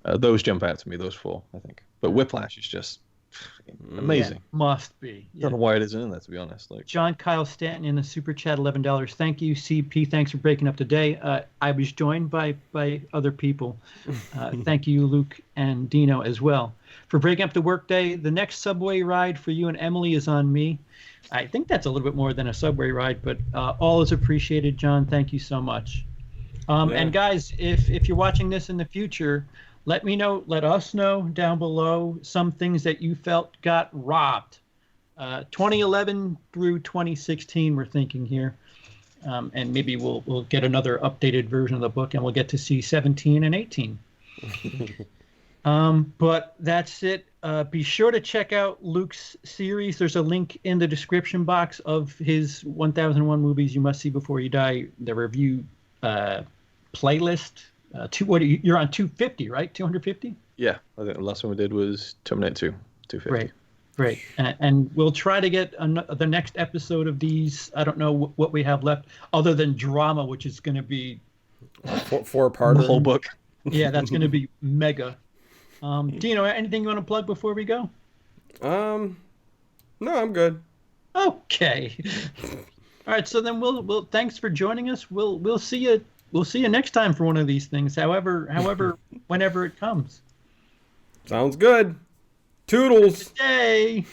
Speaker 3: Those jump out to me, those four, I think. But Whiplash is just amazing.
Speaker 1: Yeah, must be.
Speaker 3: I don't know why it isn't in there, to be honest. Like
Speaker 1: John Kyle Stanton in the super chat, $11. Thank you, CP. Thanks for breaking up today. I was joined by other people. Thank you, Luke and Dino as well for breaking up the workday. The next subway ride for you and Emily is on me. I think that's a little bit more than a subway ride, but all is appreciated, John. Thank you so much. And guys, if you're watching this in the future, let us know down below some things that you felt got robbed. 2011 through 2016, we're thinking here. And maybe we'll get another updated version of the book, and we'll get to see 17 and 18. But that's it. Be sure to check out Luke's series. There's a link in the description box of his 1001 Movies You Must See Before You Die, the review playlist. You're on 250, right? 250?
Speaker 3: Yeah, I think the last one we did was Terminator 2, 250.
Speaker 1: Great. And we'll try to get the next episode of these. I don't know what we have left other than drama, which is going to be
Speaker 2: four-part,
Speaker 3: the whole book.
Speaker 1: Yeah, that's going to be mega. Dino, anything you want to plug before we go?
Speaker 2: No, I'm good.
Speaker 1: Okay. All right, so then we'll thanks for joining us. We'll see you. We'll see you next time for one of these things. However, whenever it comes.
Speaker 2: Sounds good. Toodles.
Speaker 1: Good day.